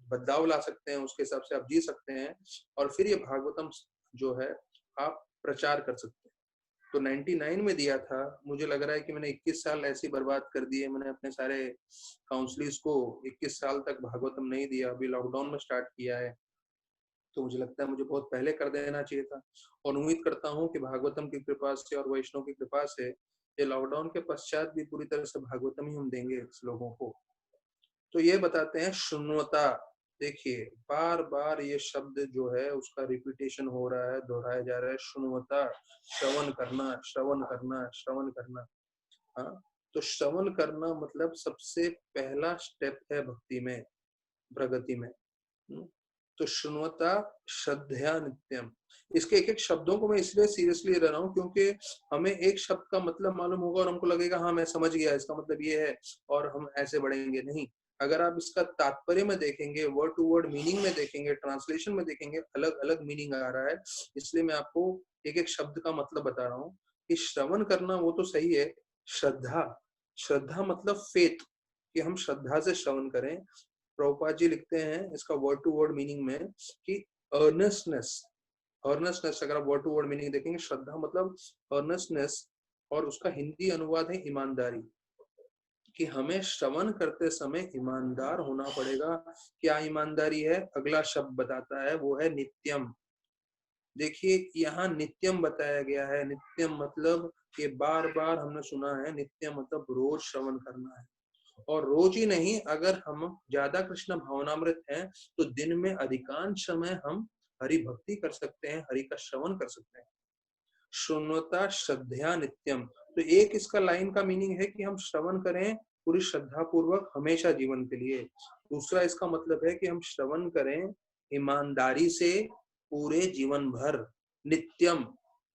बदलाव ला सकते हैं, उसके हिसाब से आप जी सकते हैं, और फिर ये भागवतम जो है आप प्रचार कर सकते हैं। तो 99 में दिया था, मुझे लग रहा है कि मैंने 21 साल ऐसे बर्बाद कर दिए। मैंने अपने सारे काउंसलिस को 21 साल तक भागवतम नहीं दिया, अभी लॉकडाउन में स्टार्ट किया है। तो मुझे लगता है मुझे बहुत पहले कर देना चाहिए था, और उम्मीद करता हूँ कि भागवतम की कृपा से और वैष्णव की कृपा से ये लॉकडाउन के पश्चात भी पूरी तरह से भागवतम ही हम देंगे लोगों को। तो ये बताते हैं शृण्वता। देखिए बार बार ये शब्द जो है उसका रिपीटेशन हो रहा है, दोहराया जा रहा है, शृण्वता, श्रवण करना, श्रवण करना, श्रवण करना। हाँ, तो श्रवण करना मतलब सबसे पहला स्टेप है भक्ति में, प्रगति में। तो शृण्वता श्रद्धया नित्यम, इसके एक एक शब्दों को मैं इसलिए सीरियसली ले रहा हूँ क्योंकि हमें एक शब्द का मतलब मालूम होगा और हमको लगेगा हाँ मैं समझ गया, इसका मतलब ये है, और हम ऐसे बढ़ेंगे। नहीं, अगर आप इसका तात्पर्य में देखेंगे, वर्ड टू वर्ड मीनिंग में देखेंगे, ट्रांसलेशन में देखेंगे, अलग अलग मीनिंग आ रहा है। इसलिए मैं आपको एक एक शब्द का मतलब बता रहा हूँ कि श्रवण करना वो तो सही है, श्रद्धा, श्रद्धा मतलब फेथ, कि हम श्रद्धा से श्रवण करें। प्रभुपाद जी लिखते हैं इसका वर्ड टू वर्ड मीनिंग में कि अर्नेस्टनेस, अर्नेस्टनेस अगर आप वर्ड टू वर्ड मीनिंग देखेंगे, श्रद्धा मतलब अर्नेस्टनेस, और उसका हिंदी अनुवाद है ईमानदारी, कि हमें श्रवण करते समय ईमानदार होना पड़ेगा। क्या ईमानदारी है? अगला शब्द बताता है, वो है नित्यम। देखिए यहाँ नित्यम बताया गया है। नित्यम मतलब ये बार बार हमने सुना है, नित्यम मतलब रोज श्रवण करना है। और रोज ही नहीं, अगर हम ज्यादा कृष्ण भावनामृत हैं तो दिन में अधिकांश समय हम हरि भक्ति कर सकते हैं, हरि का श्रवण कर सकते हैं। श्रृण्वता श्रद्धया नित्यम, तो एक इसका लाइन का मीनिंग है कि हम श्रवण करें पूरी श्रद्धा पूर्वक हमेशा जीवन के लिए। दूसरा इसका मतलब है कि हम श्रवण करें ईमानदारी से पूरे जीवन भर। नित्यम,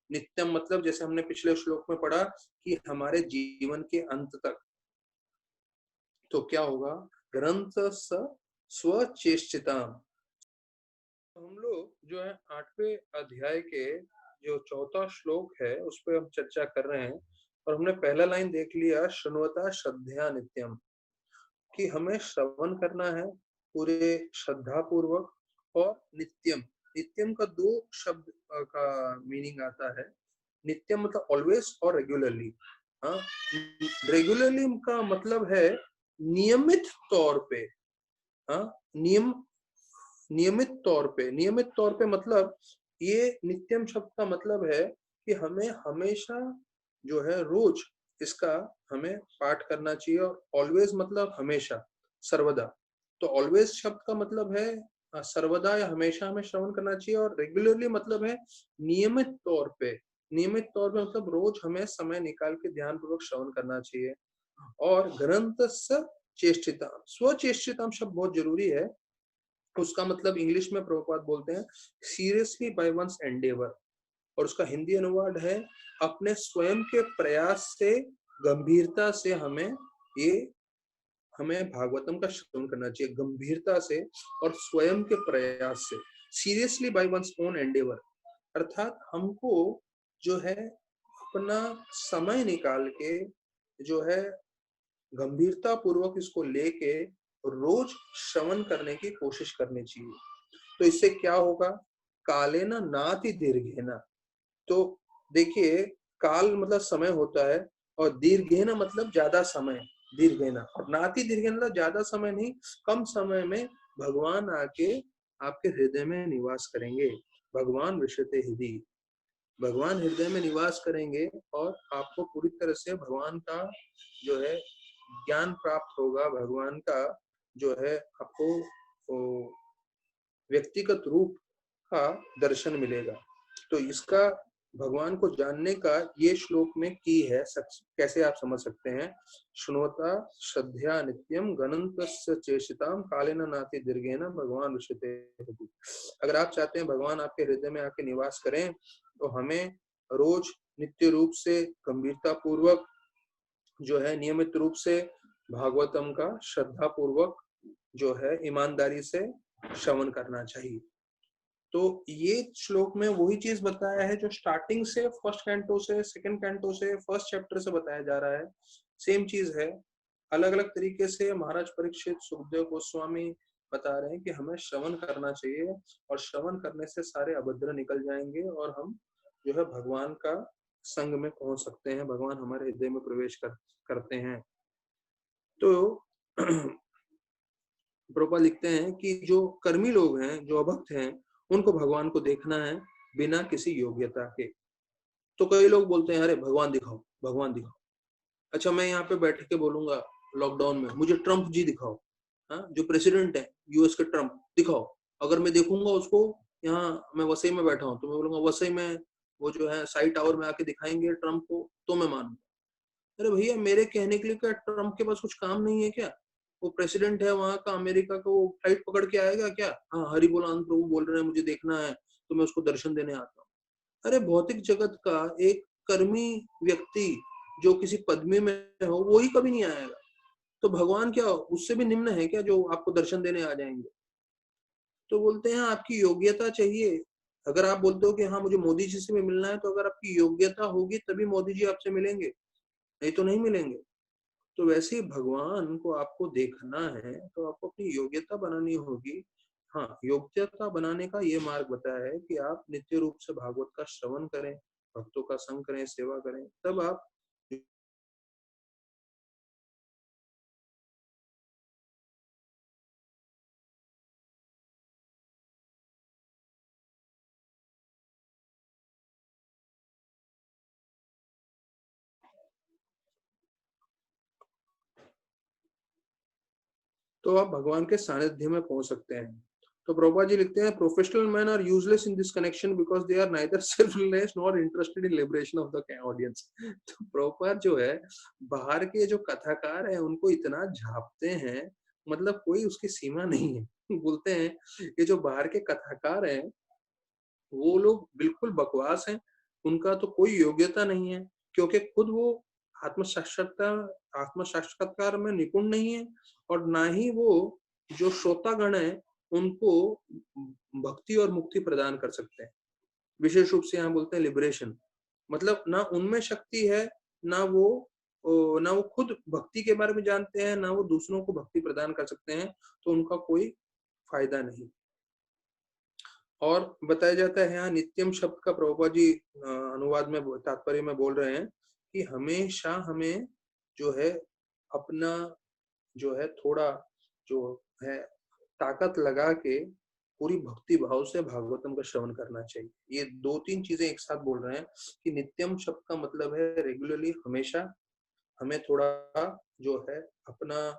नित्यम मतलब जैसे हमने पिछले श्लोक में पढ़ा कि हमारे जीवन के अंत तक। तो क्या होगा? ग्रंथ स्वचेष्टिता। हम लोग जो है 8वें अध्याय के जो 4था श्लोक है उस पर हम चर्चा कर रहे हैं, और हमने पहला लाइन देख लिया, श्रृण्वता श्रद्धया नित्यम, कि हमें श्रवण करना है पूरे श्रद्धा पूर्वक और नित्यम। नित्यम का दो शब्द का मीनिंग आता है। नित्यम मतलब ऑलवेज और रेगुलरली। हाँ, रेगुलरली का मतलब है नियमित तौर पे। हाँ, नियमित तौर पे, नियमित तौर पे मतलब ये नित्यम शब्द का मतलब है कि हमें हमेशा जो है रोज इसका हमें पाठ करना चाहिए। और ऑलवेज मतलब हमेशा, सर्वदा। तो ऑलवेज शब्द का मतलब है सर्वदा या हमेशा हमें श्रवण करना चाहिए, और रेगुलरली मतलब है नियमित तौर पे। नियमित तौर पे मतलब रोज हमें समय निकाल के ध्यान पूर्वक श्रवण करना चाहिए। और ग्रंथ चेष्टिता, स्वचेष्टिता शब्द बहुत जरूरी है। उसका मतलब इंग्लिश में प्रभुपाद बोलते हैं सीरियसली बाय वंस एंडेवर, और उसका हिंदी अनुवाद है अपने स्वयं के प्रयास से, गंभीरता से हमें भागवतम का श्रवण करना चाहिए, गंभीरता से और स्वयं के प्रयास से। Seriously by one's own endeavour, अर्थात हमको जो है अपना समय निकाल के जो है गंभीरता पूर्वक इसको लेके रोज श्रवण करने की कोशिश करनी चाहिए। तो इससे क्या होगा? कालेन नाति दीर्घेन। तो देखिए, काल मतलब समय होता है, और दीर्घेन मतलब ज्यादा समय, दीर्घेन। और नाति दीर्घेन मतलब ज्यादा समय नहीं, कम समय में भगवान आके आपके हृदय में निवास करेंगे। भगवान विशते हृदय, भगवान हृदय में निवास करेंगे, और आपको पूरी तरह से भगवान का जो है ज्ञान प्राप्त होगा। भगवान का जो है आपको व्यक्तिगत रूप का दर्शन मिलेगा। तो इसका भगवान को जानने का ये श्लोक में की है। कैसे आप समझ सकते हैं? श्रृण्वता श्रद्धया नित्यम गणन्तस्य चेष्टिताम कालेन नाति दीर्घेन भगवान विशते हृदि। अगर आप चाहते हैं भगवान आपके हृदय में आके निवास करें, तो हमें रोज नित्य रूप से गंभीरता पूर्वक जो है नियमित रूप से भागवतम का श्रद्धा पूर्वक जो है ईमानदारी से श्रवण करना चाहिए। तो ये श्लोक में वही चीज बताया है जो स्टार्टिंग से, फर्स्ट कैंटो से, सेकंड कैंटो से, फर्स्ट चैप्टर से बताया जा रहा है। सेम चीज है, अलग अलग तरीके से महाराज परीक्षित, सुखदेव गोस्वामी बता रहे हैं कि हमें श्रवण करना चाहिए, और श्रवण करने से सारे अभद्र निकल जाएंगे, और हम जो है भगवान का संग में पहुंच सकते हैं, भगवान हमारे हृदय में प्रवेश करते हैं। तो प्रभुपाद लिखते हैं कि जो कर्मी लोग हैं, जो अभक्त हैं, उनको भगवान को देखना है बिना किसी योग्यता के। तो कई लोग बोलते हैं अरे भगवान दिखाओ, भगवान दिखाओ। अच्छा, मैं यहाँ पे बैठ के बोलूंगा लॉकडाउन में मुझे ट्रम्प जी दिखाओ, हाँ, जो प्रेसिडेंट है यूएस के, ट्रम्प दिखाओ। अगर मैं देखूंगा उसको, यहाँ मैं वसई में बैठा हूँ, तो मैं बोलूंगा वसई में वो जो है साई टावर में आके दिखाएंगे ट्रम्प को, तो मैं मानूंगा। अरे भैया, मेरे कहने के लिए क्या ट्रम्प के पास कुछ काम नहीं है क्या? वो प्रेसिडेंट है वहां का, अमेरिका का, वो फ्लाइट पकड़ के आएगा क्या? हाँ, हरि बोल आनंद प्रभु बोल रहे हैं मुझे देखना है, तो मैं उसको दर्शन देने आता हूँ। अरे भौतिक जगत का एक कर्मी व्यक्ति जो किसी पदवी में हो, वो ही कभी नहीं आएगा, तो भगवान क्या उससे भी निम्न है क्या जो आपको दर्शन देने आ जाएंगे? तो बोलते हैं आपकी योग्यता चाहिए। अगर आप बोलते हो कि हाँ मुझे मोदी जी से भी मिलना है, तो अगर आपकी योग्यता होगी तभी मोदी जी आपसे मिलेंगे, नहीं तो नहीं मिलेंगे। तो वैसे ही भगवान को आपको देखना है तो आपको अपनी योग्यता बनानी होगी। हाँ, योग्यता बनाने का ये मार्ग बताया है कि आप नित्य रूप से भागवत का श्रवण करें, भक्तों का संग करें, सेवा करें, तब आप। तो आप भगवान के सानिध्य में पहुंच सकते हैं। तो प्रभुपाद जी लिखते हैं, professional man are useless in this connection because they are neither selfless nor interested in liberation of the audience. तो प्रभुपाद जो है, बाहर के जो कथाकार हैं उनको इतना झापते हैं, मतलब कोई उसकी सीमा नहीं है। बोलते हैं ये जो बाहर के कथाकार हैं वो लोग बिल्कुल बकवास हैं, उनका तो कोई योग्यता नहीं है, क्योंकि खुद वो आत्म साक्षात्कार आत्म साक्षात्कार में निपुण नहीं है, और ना ही वो जो श्रोतागण है उनको भक्ति और मुक्ति प्रदान कर सकते हैं। विशेष रूप से यहाँ बोलते हैं लिबरेशन, मतलब ना उनमें शक्ति है, ना वो ना वो खुद भक्ति के बारे में जानते हैं, ना वो दूसरों को भक्ति प्रदान कर सकते हैं, तो उनका कोई फायदा नहीं। और बताया जाता है यहाँ नित्यम शब्द का प्रभुपाद जी अनुवाद में तात्पर्य में बोल रहे हैं कि हमेशा हमें जो है अपना जो है थोड़ा जो है ताकत लगा के पूरी भक्ति भाव से भागवतम का श्रवण करना चाहिए। ये दो तीन चीजें एक साथ बोल रहे हैं कि नित्यम शब्द का मतलब है रेगुलरली, हमेशा हमें थोड़ा जो है अपना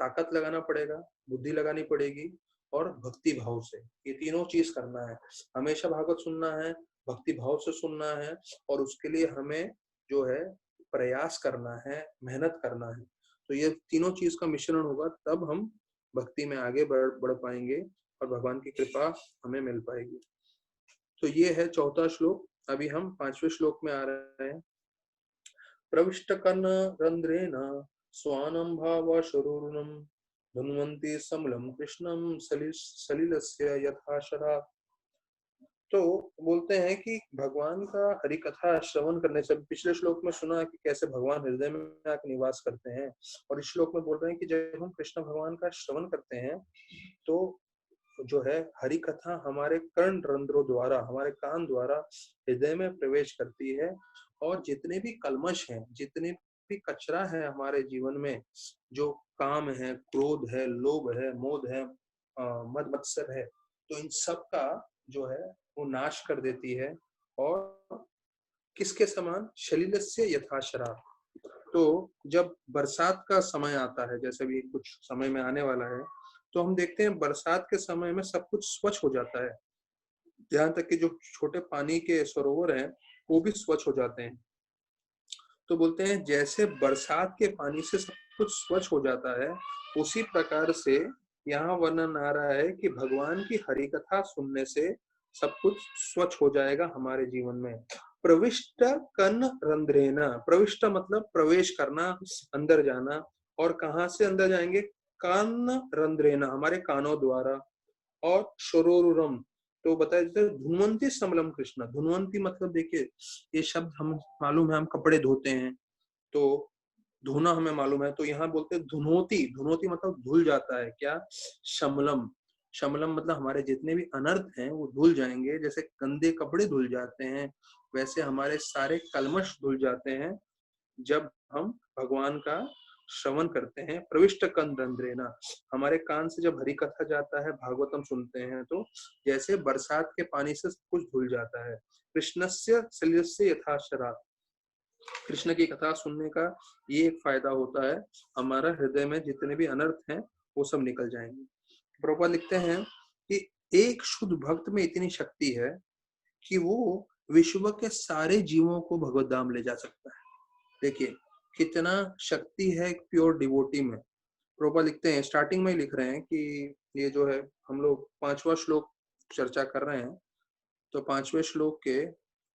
ताकत लगाना पड़ेगा, बुद्धि लगानी पड़ेगी, और भक्ति भाव से ये तीनों चीज करना है। हमेशा भागवत सुनना है, भक्ति भाव से सुनना है, और उसके लिए हमें जो है प्रयास करना है, मेहनत करना है। तो ये तीनों चीज का मिश्रण होगा, तब हम भक्ति में आगे बढ़ पाएंगे और भगवान की कृपा हमें मिल पाएगी। तो ये है चौथा श्लोक। अभी हम पांचवें श्लोक में आ रहे हैं। प्रविष्ट कर्ण रंध्रेण स्वानं भावशरूरुणं धन्वन्ति समलं कृष्णं सलिलस्य यथा शराब। तो बोलते हैं कि भगवान का हरि कथा श्रवण करने से, पिछले श्लोक में सुना कि कैसे भगवान हृदय में आकर निवास करते हैं, और इस श्लोक में बोल रहे हैं कि जब हम कृष्ण भगवान का श्रवण करते हैं तो जो है हरि कथा हमारे कर्ण रंध्रों द्वारा, हमारे कान द्वारा हृदय में प्रवेश करती है, और जितने भी कल्मश हैं, जितने भी कचरा है हमारे जीवन में, जो काम है, क्रोध है, लोभ है, मोद है, मद मत्सर है, तो इन सब का जो है वो नाश कर देती है। और किसके समान? शलीलस्य यथा शराब। तो जब बरसात का समय आता है, जैसे भी कुछ समय में आने वाला है, तो हम देखते हैं बरसात के समय में सब कुछ स्वच्छ हो जाता है, यहाँ तक कि जो छोटे पानी के सरोवर हैं वो भी स्वच्छ हो जाते हैं। तो बोलते हैं जैसे बरसात के पानी से सब कुछ स्वच्छ हो जाता है, उसी प्रकार से यहाँ वर्णन आ रहा है कि भगवान की हरि कथा सुनने से सब कुछ स्वच्छ हो जाएगा हमारे जीवन में। प्रविष्ट कर्ण रंध्रेना, प्रविष्ट मतलब प्रवेश करना, अंदर जाना, और कहाँ से अंदर जाएंगे? कर्ण रंध्रेना, हमारे कानों द्वारा, और शरोरुरम, तो बताया जाता है धुनवंती समलम कृष्ण। धुनवंती मतलब देखिए, ये शब्द हम मालूम है, हम कपड़े धोते हैं तो धोना हमें मालूम है, तो यहाँ बोलते हैं धुनोती। धुनोती मतलब धुल जाता है क्या? शमलम, शमलम मतलब हमारे जितने भी अनर्थ हैं वो धुल जाएंगे। जैसे गंदे कपड़े धुल जाते हैं, वैसे हमारे सारे कलमश धुल जाते हैं जब हम भगवान का श्रवण करते हैं। प्रविष्ट कंद्रेना, हमारे कान से जब हरि कथा जाता है, भागवतम सुनते हैं, तो जैसे बरसात के पानी से सब कुछ धुल जाता है। कृष्णस्य सलिलस्य यथा शराब, कृष्ण की कथा सुनने का ये एक फायदा होता है, हमारा हृदय में जितने भी अनर्थ हैं वो सब निकल जाएंगे। प्रभुपाद लिखते हैं कि एक शुद्ध भक्त में इतनी शक्ति है कि वो विश्व के सारे जीवों को भगवत धाम ले जा सकता है। देखिए कितना शक्ति है एक प्योर डिवोटी में। प्रभुपाद लिखते हैं, स्टार्टिंग में ही लिख रहे हैं कि ये जो है हम लोग पांचवा श्लोक चर्चा कर रहे हैं, तो पांचवें श्लोक के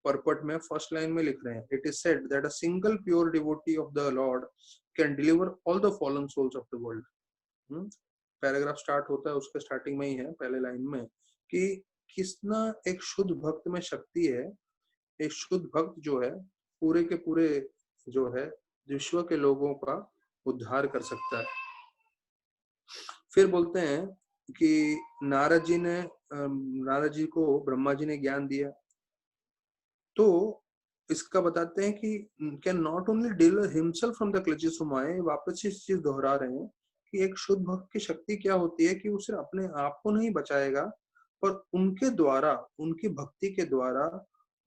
परपट में फर्स्ट लाइन में लिख रहे हैं, it is said that a single pure devotee of the lord can deliver all the fallen souls of the world. Paragraph start होता है, उसके स्टार्टिंग में ही है पहले लाइन में, कि कितना एक शुद्ध भक्त में शक्ति है। एक शुद्ध भक्त जो है पूरे के पूरे जो है विश्व के लोगों का उद्धार कर सकता है। फिर बोलते हैं कि नारद जी को ब्रह्मा जी ने ज्ञान दिया, तो इसका बताते हैं कि can not only deliver himself from the clutches of maya. वापस इस चीज दोहरा रहे हैं कि एक शुद्ध भक्त की शक्ति क्या होती है कि वो सिर्फ अपने आप को नहीं बचाएगा, पर उनके द्वारा, उनकी भक्ति के द्वारा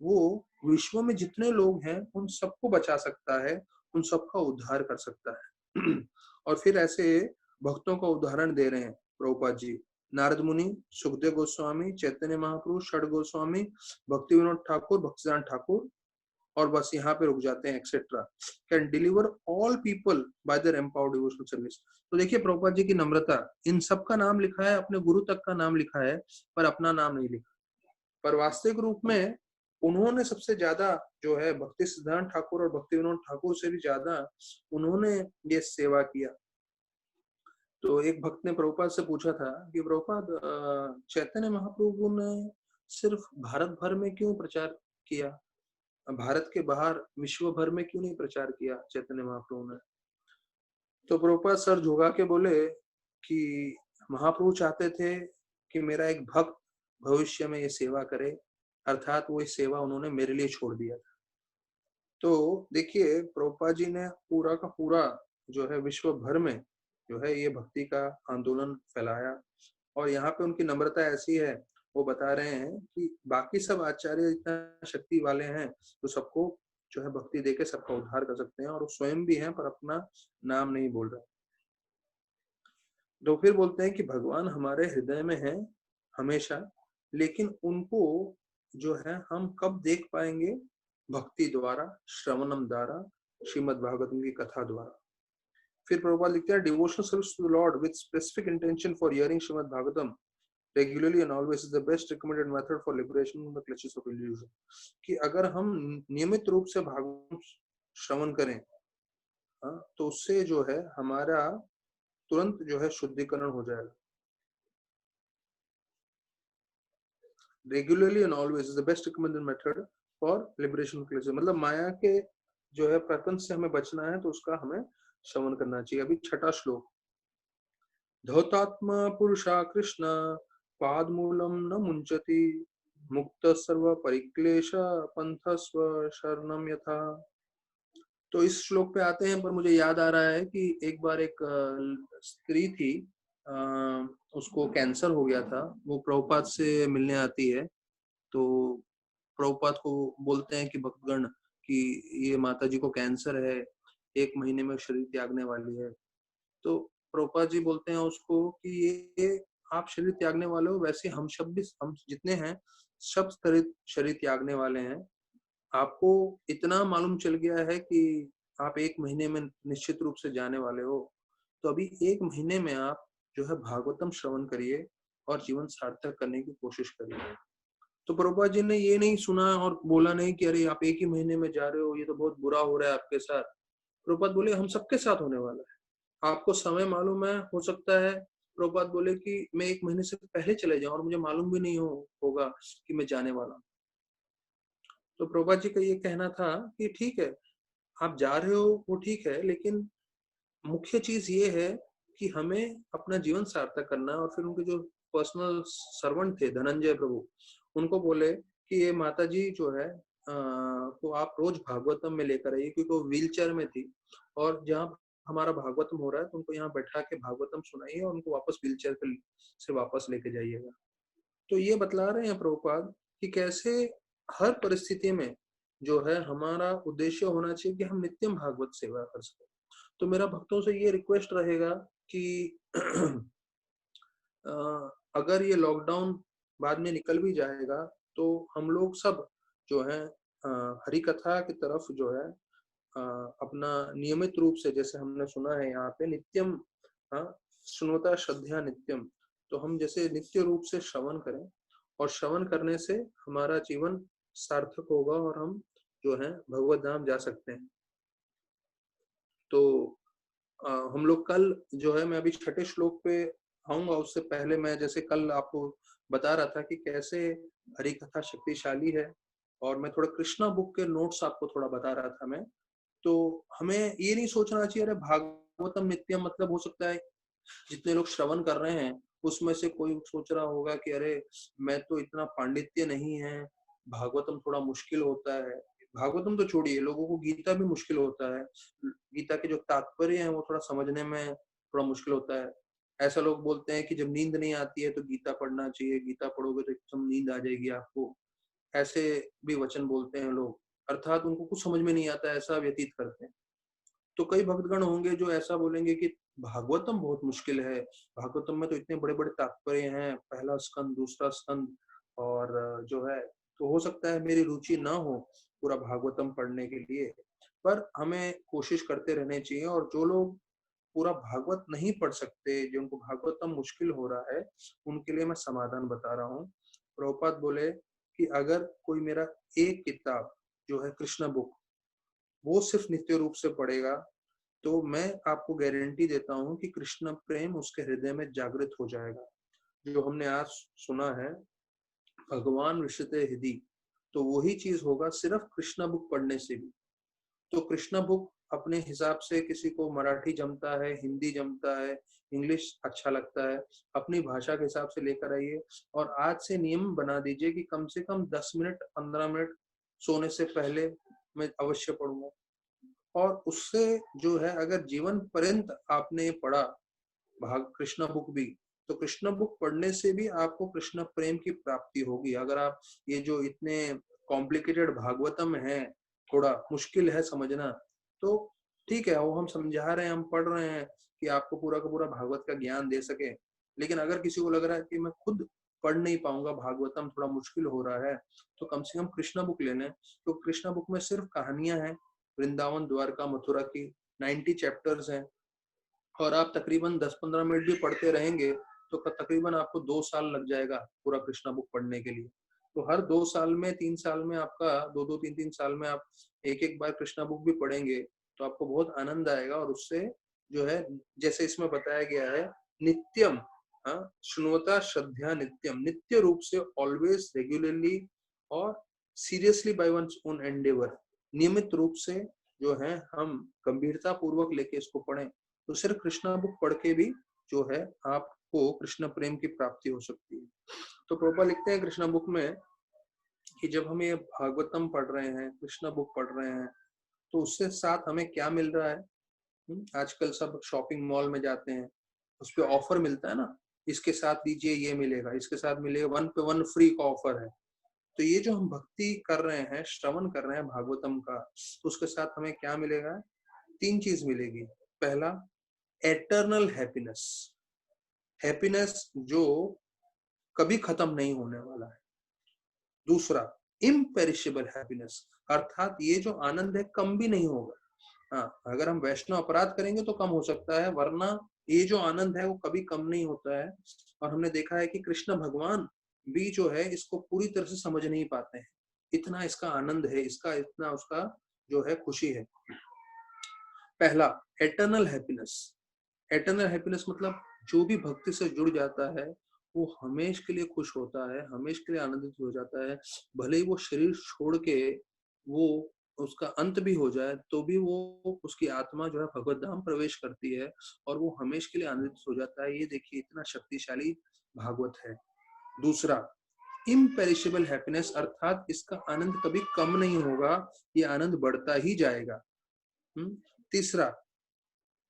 वो विश्व में जितने लोग हैं उन सबको बचा सकता है, उन सबका उद्धार कर सकता है। और फिर ऐसे भक्तों का उदाहरण दे रहे हैं प्रभुपाद जी। नारद मुनि, सुखदेव गोस्वामी, चैतन्य महाप्रभु, षड गोस्वामी, भक्ति विनोद ठाकुर, भक्तिदान ठाकुर, और बस यहाँ पे रुक जाते हैं etcetera, can deliver all people bye there empowered devotional service. तो देखिए प्रभुपाद जी की नम्रता, इन सब का नाम लिखा है, अपने गुरु तक का नाम लिखा है, पर अपना नाम नहीं लिखा। पर वास्तविक रूप में उन्होंने सबसे ज्यादा जो है भक्ति सिद्धांत ठाकुर और भक्ति विनोद ठाकुर से भी ज्यादा उन्होंने ये सेवा किया। तो एक भक्त ने प्रभुपाद से पूछा था कि प्रभुपाद, चैतन्य महाप्रभु ने सिर्फ भारत भर में क्यों प्रचार किया, भारत के बाहर विश्व भर में क्यों नहीं प्रचार किया चैतन्य महाप्रभु ने? तो प्रभुपाद सर झुका के बोले कि महाप्रभु चाहते थे कि मेरा एक भक्त भविष्य में ये सेवा करे, अर्थात वो इस सेवा उन्होंने मेरे लिए छोड़ दिया था। तो देखिए प्रभुपाद जी ने पूरा का पूरा जो है विश्व भर में जो है ये भक्ति का आंदोलन फैलाया, और यहाँ पे उनकी नम्रता ऐसी है, वो बता रहे हैं कि बाकी सब आचार्य इतना शक्ति वाले हैं तो सबको जो है भक्ति देके सबका उद्धार कर सकते हैं, और वो स्वयं भी हैं पर अपना नाम नहीं बोल रहे। तो फिर बोलते हैं कि भगवान हमारे हृदय में है हमेशा, लेकिन उनको जो है हम कब देख पाएंगे? भक्ति द्वारा, श्रवणम द्वारा, श्रीमद् भागवतम की कथा द्वारा। फिर प्रभुपाद लिखते हैं devotional service to the lord with specific intention for hearing Shrimad Bhagavatam regularly and always is the best recommended method for liberation from the clutches of illusion. कि अगर हम नियमित रूप से भागवत श्रवण करें, तो उससे जो है हमारा तुरंत जो है शुद्धिकरण हो जाएगा। Regularly and always is the best recommended method for liberation क्लेश, मतलब माया के जो है प्रपंच से हमें बचना है तो उसका हमें श्रवण करना चाहिए। अभी छठा श्लोक, धौतात्मा पुरुषा कृष्ण पादमूलम न मुंचति मुक्त सर्व परिक्लेश पंथस्व शरणम यथा। तो इस श्लोक पे आते हैं, पर मुझे याद आ रहा है कि एक बार एक स्त्री थी, उसको कैंसर हो गया था, वो प्रभुपाद से मिलने आती है, तो प्रभुपाद को बोलते हैं कि भक्तगण कि ये माता जी को कैंसर है, 1 महीने में शरीर त्यागने वाली है। तो प्रभुपाद जी बोलते हैं उसको कि ये आप शरीर त्यागने वाले हो, वैसे हम सब भी, हम जितने हैं सब शरीर त्यागने वाले हैं। आपको इतना मालूम चल गया है कि आप 1 महीने में निश्चित रूप से जाने वाले हो, तो अभी 1 महीने में आप जो है भागवतम श्रवण करिए और जीवन सार्थक करने की कोशिश करिए। तो प्रभुपाद जी ने ये नहीं सुना और बोला नहीं कि अरे आप 1 ही महीने में जा रहे हो, ये तो बहुत बुरा हो रहा है आपके साथ। प्रभुपाद बोले हम सबके साथ होने वाला है, आपको समय मालूम है, हो सकता है प्रभुपाद बोले कि मैं 1 महीने से पहले चले जाऊं और मुझे मालूम भी नहीं होगा कि मैं जाने वाला हूं। तो प्रभुपाद जी का ये कहना था कि ठीक है, आप जा रहे हो वो ठीक है, लेकिन मुख्य चीज ये है कि हमें अपना जीवन सार्थक करना है। और फिर उनके जो पर्सनल सर्वेंट थे धनंजय प्रभु, उनको बोले कि ये माता जी जो है तो आप रोज भागवतम में लेकर आइए, क्योंकि वो व्हील चेयर में थी, और जहाँ हमारा भागवतम हो रहा है तो उनको यहाँ बैठा के भागवतम सुनाइए और उनको वापस व्हील चेयर पे से वापस लेके जाइएगा। तो ये बतला रहे हैं प्रभुपाद कि कैसे हर परिस्थिति में जो है हमारा उद्देश्य होना चाहिए कि हम नित्यम भागवत सेवा कर सकें। तो मेरा भक्तों से ये रिक्वेस्ट रहेगा कि अगर ये लॉकडाउन बाद में निकल भी जाएगा तो हम लोग सब जो है हरि कथा की तरफ जो है अपना नियमित रूप से, जैसे हमने सुना है यहाँ पे नित्यम सुनवता श्रद्धा नित्यम, तो हम जैसे नित्य रूप से श्रवण करें, और श्रवण करने से हमारा जीवन सार्थक होगा और हम जो है भगवत धाम जा सकते हैं। तो हम लोग कल जो है, मैं अभी छठे श्लोक पे आऊंगा, उससे पहले मैं जैसे कल आपको बता रहा था कि कैसे हरि कथा शक्तिशाली है, और मैं थोड़ा कृष्णा बुक के नोट्स आपको थोड़ा बता रहा था मैं। तो हमें ये नहीं सोचना चाहिए अरे भाग भागवतम नित्यम मतलब हो सकता है जितने लोग श्रवण कर रहे हैं उसमें से कोई सोच रहा होगा कि अरे मैं तो इतना पांडित्य नहीं है, भागवतम थोड़ा मुश्किल होता है। भागवतम तो छोड़िए, लोगों को गीता भी मुश्किल होता है। गीता के जो तात्पर्य है वो थोड़ा समझने में थोड़ा मुश्किल होता है। ऐसा लोग बोलते हैं कि जब नींद नहीं आती है तो गीता पढ़ना चाहिए, गीता पढ़ोगे तो एकदम नींद आ जाएगी आपको। ऐसे भी वचन बोलते हैं लोग, अर्थात उनको कुछ समझ में नहीं आता, ऐसा व्यतीत करते हैं। तो कई भक्तगण होंगे जो ऐसा बोलेंगे कि भागवतम बहुत मुश्किल है, भागवतम में तो इतने बड़े बड़े तात्पर्य हैं, पहला स्कंद, दूसरा स्कंद, और जो है तो हो सकता है मेरी रुचि ना हो पूरा भागवतम पढ़ने के लिए। पर हमें कोशिश करते रहने चाहिए, और जो लोग पूरा भागवत नहीं पढ़ सकते, जिनको भागवतम मुश्किल हो रहा है, उनके लिए मैं समाधान बता रहा हूँ। प्रभुपाद बोले कि अगर कोई मेरा एक किताब जो है कृष्ण बुक, वो सिर्फ नित्य रूप से पढ़ेगा, तो मैं आपको गारंटी देता हूँ कि कृष्ण प्रेम उसके हृदय में जागृत हो जाएगा। जो हमने आज सुना है, भगवान विशते हृदय, तो वही चीज होगा सिर्फ कृष्ण बुक पढ़ने से भी। तो कृष्ण बुक अपने हिसाब से किसी को मराठी जमता है, हिंदी जमता है, इंग्लिश अच्छा लगता है, अपनी भाषा के हिसाब से लेकर आइए, और आज से नियम बना दीजिए कि कम से कम 10 मिनट 15 मिनट सोने से पहले मैं अवश्य पढ़ूंगा। और उससे जो है अगर जीवन पर्यंत आपने पढ़ा भाग कृष्ण बुक भी, तो कृष्ण बुक पढ़ने से भी आपको कृष्ण प्रेम की प्राप्ति होगी। अगर आप ये जो इतने कॉम्प्लिकेटेड भागवतम है, थोड़ा मुश्किल है समझना, तो ठीक है, वो हम समझा रहे हैं, हम पढ़ रहे हैं कि आपको पूरा का पूरा भागवत का ज्ञान दे सके। लेकिन अगर किसी को लग रहा है कि मैं खुद पढ़ नहीं पाऊंगा, भागवतम थोड़ा मुश्किल हो रहा है, तो कम से कम कृष्ण बुक ले लें। तो कृष्ण बुक में सिर्फ कहानियां हैं, वृंदावन, द्वारका, मथुरा की 90 चैप्टर्स हैं, और आप तकरीबन 10-15 मिनट भी पढ़ते रहेंगे तो तकरीबन आपको 2 साल लग जाएगा पूरा कृष्णा बुक पढ़ने के लिए। तो हर 2 साल में, 3 साल में आपका, 2-2 3-3 साल में आप एक एक बार कृष्णा बुक भी पढ़ेंगे तो आपको बहुत आनंद आएगा। और उससे जो है, जैसे इसमें बताया गया है, नित्यम, हाँ, श्रुणवता श्रद्धा नित्यम, नित्य रूप से, ऑलवेज, रेगुलरली और seriously by one's own endeavour, नियमित रूप से जो है हम गंभीरता पूर्वक लेके इसको पढ़ें। तो सिर्फ कृष्णा बुक पढ़ के भी जो है आपको कृष्ण प्रेम की प्राप्ति हो सकती है। तो प्रभुपाद लिखते हैं कृष्णा बुक में कि जब हम ये भागवतम पढ़ रहे हैं, कृष्णा बुक पढ़ रहे हैं, तो उससे साथ हमें क्या मिल रहा है। आजकल सब शॉपिंग मॉल में जाते हैं, उस पे ऑफर मिलता है ना, इसके साथ लीजिए ये मिलेगा, इसके साथ मिलेगा, 1 पे 1 फ्री का ऑफर है। तो ये जो हम भक्ति कर रहे हैं, श्रवण कर रहे हैं भागवतम का, तो उसके साथ हमें क्या मिलेगा? 3 चीज मिलेगी। पहला, एटर्नल हैप्पीनेस, हैप्पीनेस जो कभी खत्म नहीं होने वाला है। दूसरा, इम्पेरिशेबल हैप्पीनेस, अर्थात ये जो आनंद है कम भी नहीं होगा। हाँ, अगर हम वैष्णव अपराध करेंगे तो कम हो सकता है, वरना ये जो आनंद है वो कभी कम नहीं होता है। और हमने देखा है कि कृष्ण भगवान भी जो है इसको पूरी तरह से समझ नहीं पाते हैं, इतना इसका आनंद है, इसका इतना उसका जो है खुशी है। पहला, एटर्नल हैप्पीनेस। एटर्नल हैप्पीनेस मतलब जो भी भक्ति से जुड़ जाता है वो हमेश के लिए खुश होता है, हमेश के लिए आनंदित हो जाता है। भले ही वो शरीर छोड़ के वो उसका अंत भी हो जाए तो भी वो, उसकी आत्मा जो है भगवत धाम प्रवेश करती है और वो हमेश के लिए आनंदित हो जाता है। ये देखिए इतना शक्तिशाली भागवत है। दूसरा, इम्पेरिशेबल हैप्पीनेस, अर्थात इसका आनंद कभी कम नहीं होगा, ये आनंद बढ़ता ही जाएगा। तीसरा,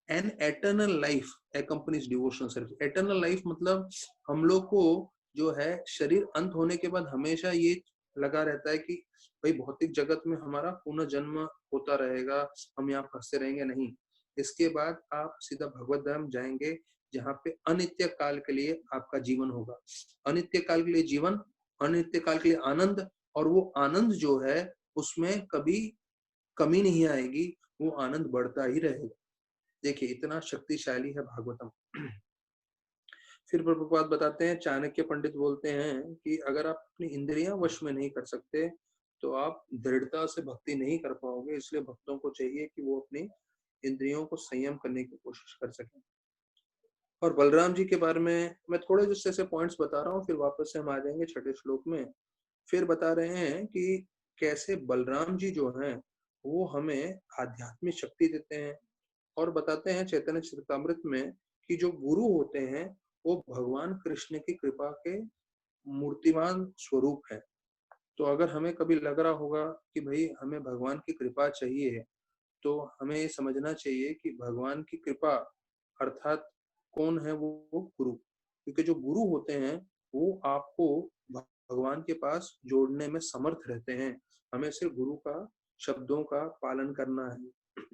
an eternal life accompanies devotional service. Eternal life मतलब हम लोग को जो है शरीर अंत होने के बाद हमेशा ये लगा रहता है कि भाई भौतिक जगत में हमारा पुनः जन्म होता रहेगा, हम यहाँ फंसते रहेंगे, नहीं। इसके बाद आप सीधा भगवत धाम जाएंगे जहाँ पे अनित्य काल के लिए आपका जीवन होगा। अनित्य काल के लिए जीवन, अनित्य काल के लिए आनंद, और वो आनंद जो है उसमें कभी कमी नहीं आएगी, वो आनंद बढ़ता ही रहेगा। देखिए इतना शक्तिशाली है भागवतम। फिर प्रभुपाद बताते हैं, चाणक्य पंडित बोलते हैं कि अगर आप अपनी इंद्रियां वश में नहीं कर सकते तो आप दृढ़ता से भक्ति नहीं कर पाओगे। इसलिए भक्तों को चाहिए कि वो अपनी इंद्रियों को संयम करने की कोशिश कर सकें। और बलराम जी के बारे में मैं थोड़े जैसे से पॉइंट्स बता रहा हूँ, फिर वापस से हम आ जाएंगे छठे श्लोक में। फिर बता रहे हैं कि कैसे बलराम जी जो हैं वो हमें आध्यात्मिक शक्ति देते हैं, और बताते हैं चैतन्य चरितामृत में कि जो गुरु होते हैं वो भगवान कृष्ण की कृपा के मूर्तिमान स्वरूप है। तो अगर हमें कभी लग रहा होगा कि भाई हमें भगवान की कृपा चाहिए, तो हमें ये समझना चाहिए कि भगवान की कृपा अर्थात कौन है वो गुरु। क्योंकि जो गुरु होते हैं वो आपको भगवान के पास जोड़ने में समर्थ रहते हैं। हमें सिर्फ गुरु का शब्दों का पालन करना है।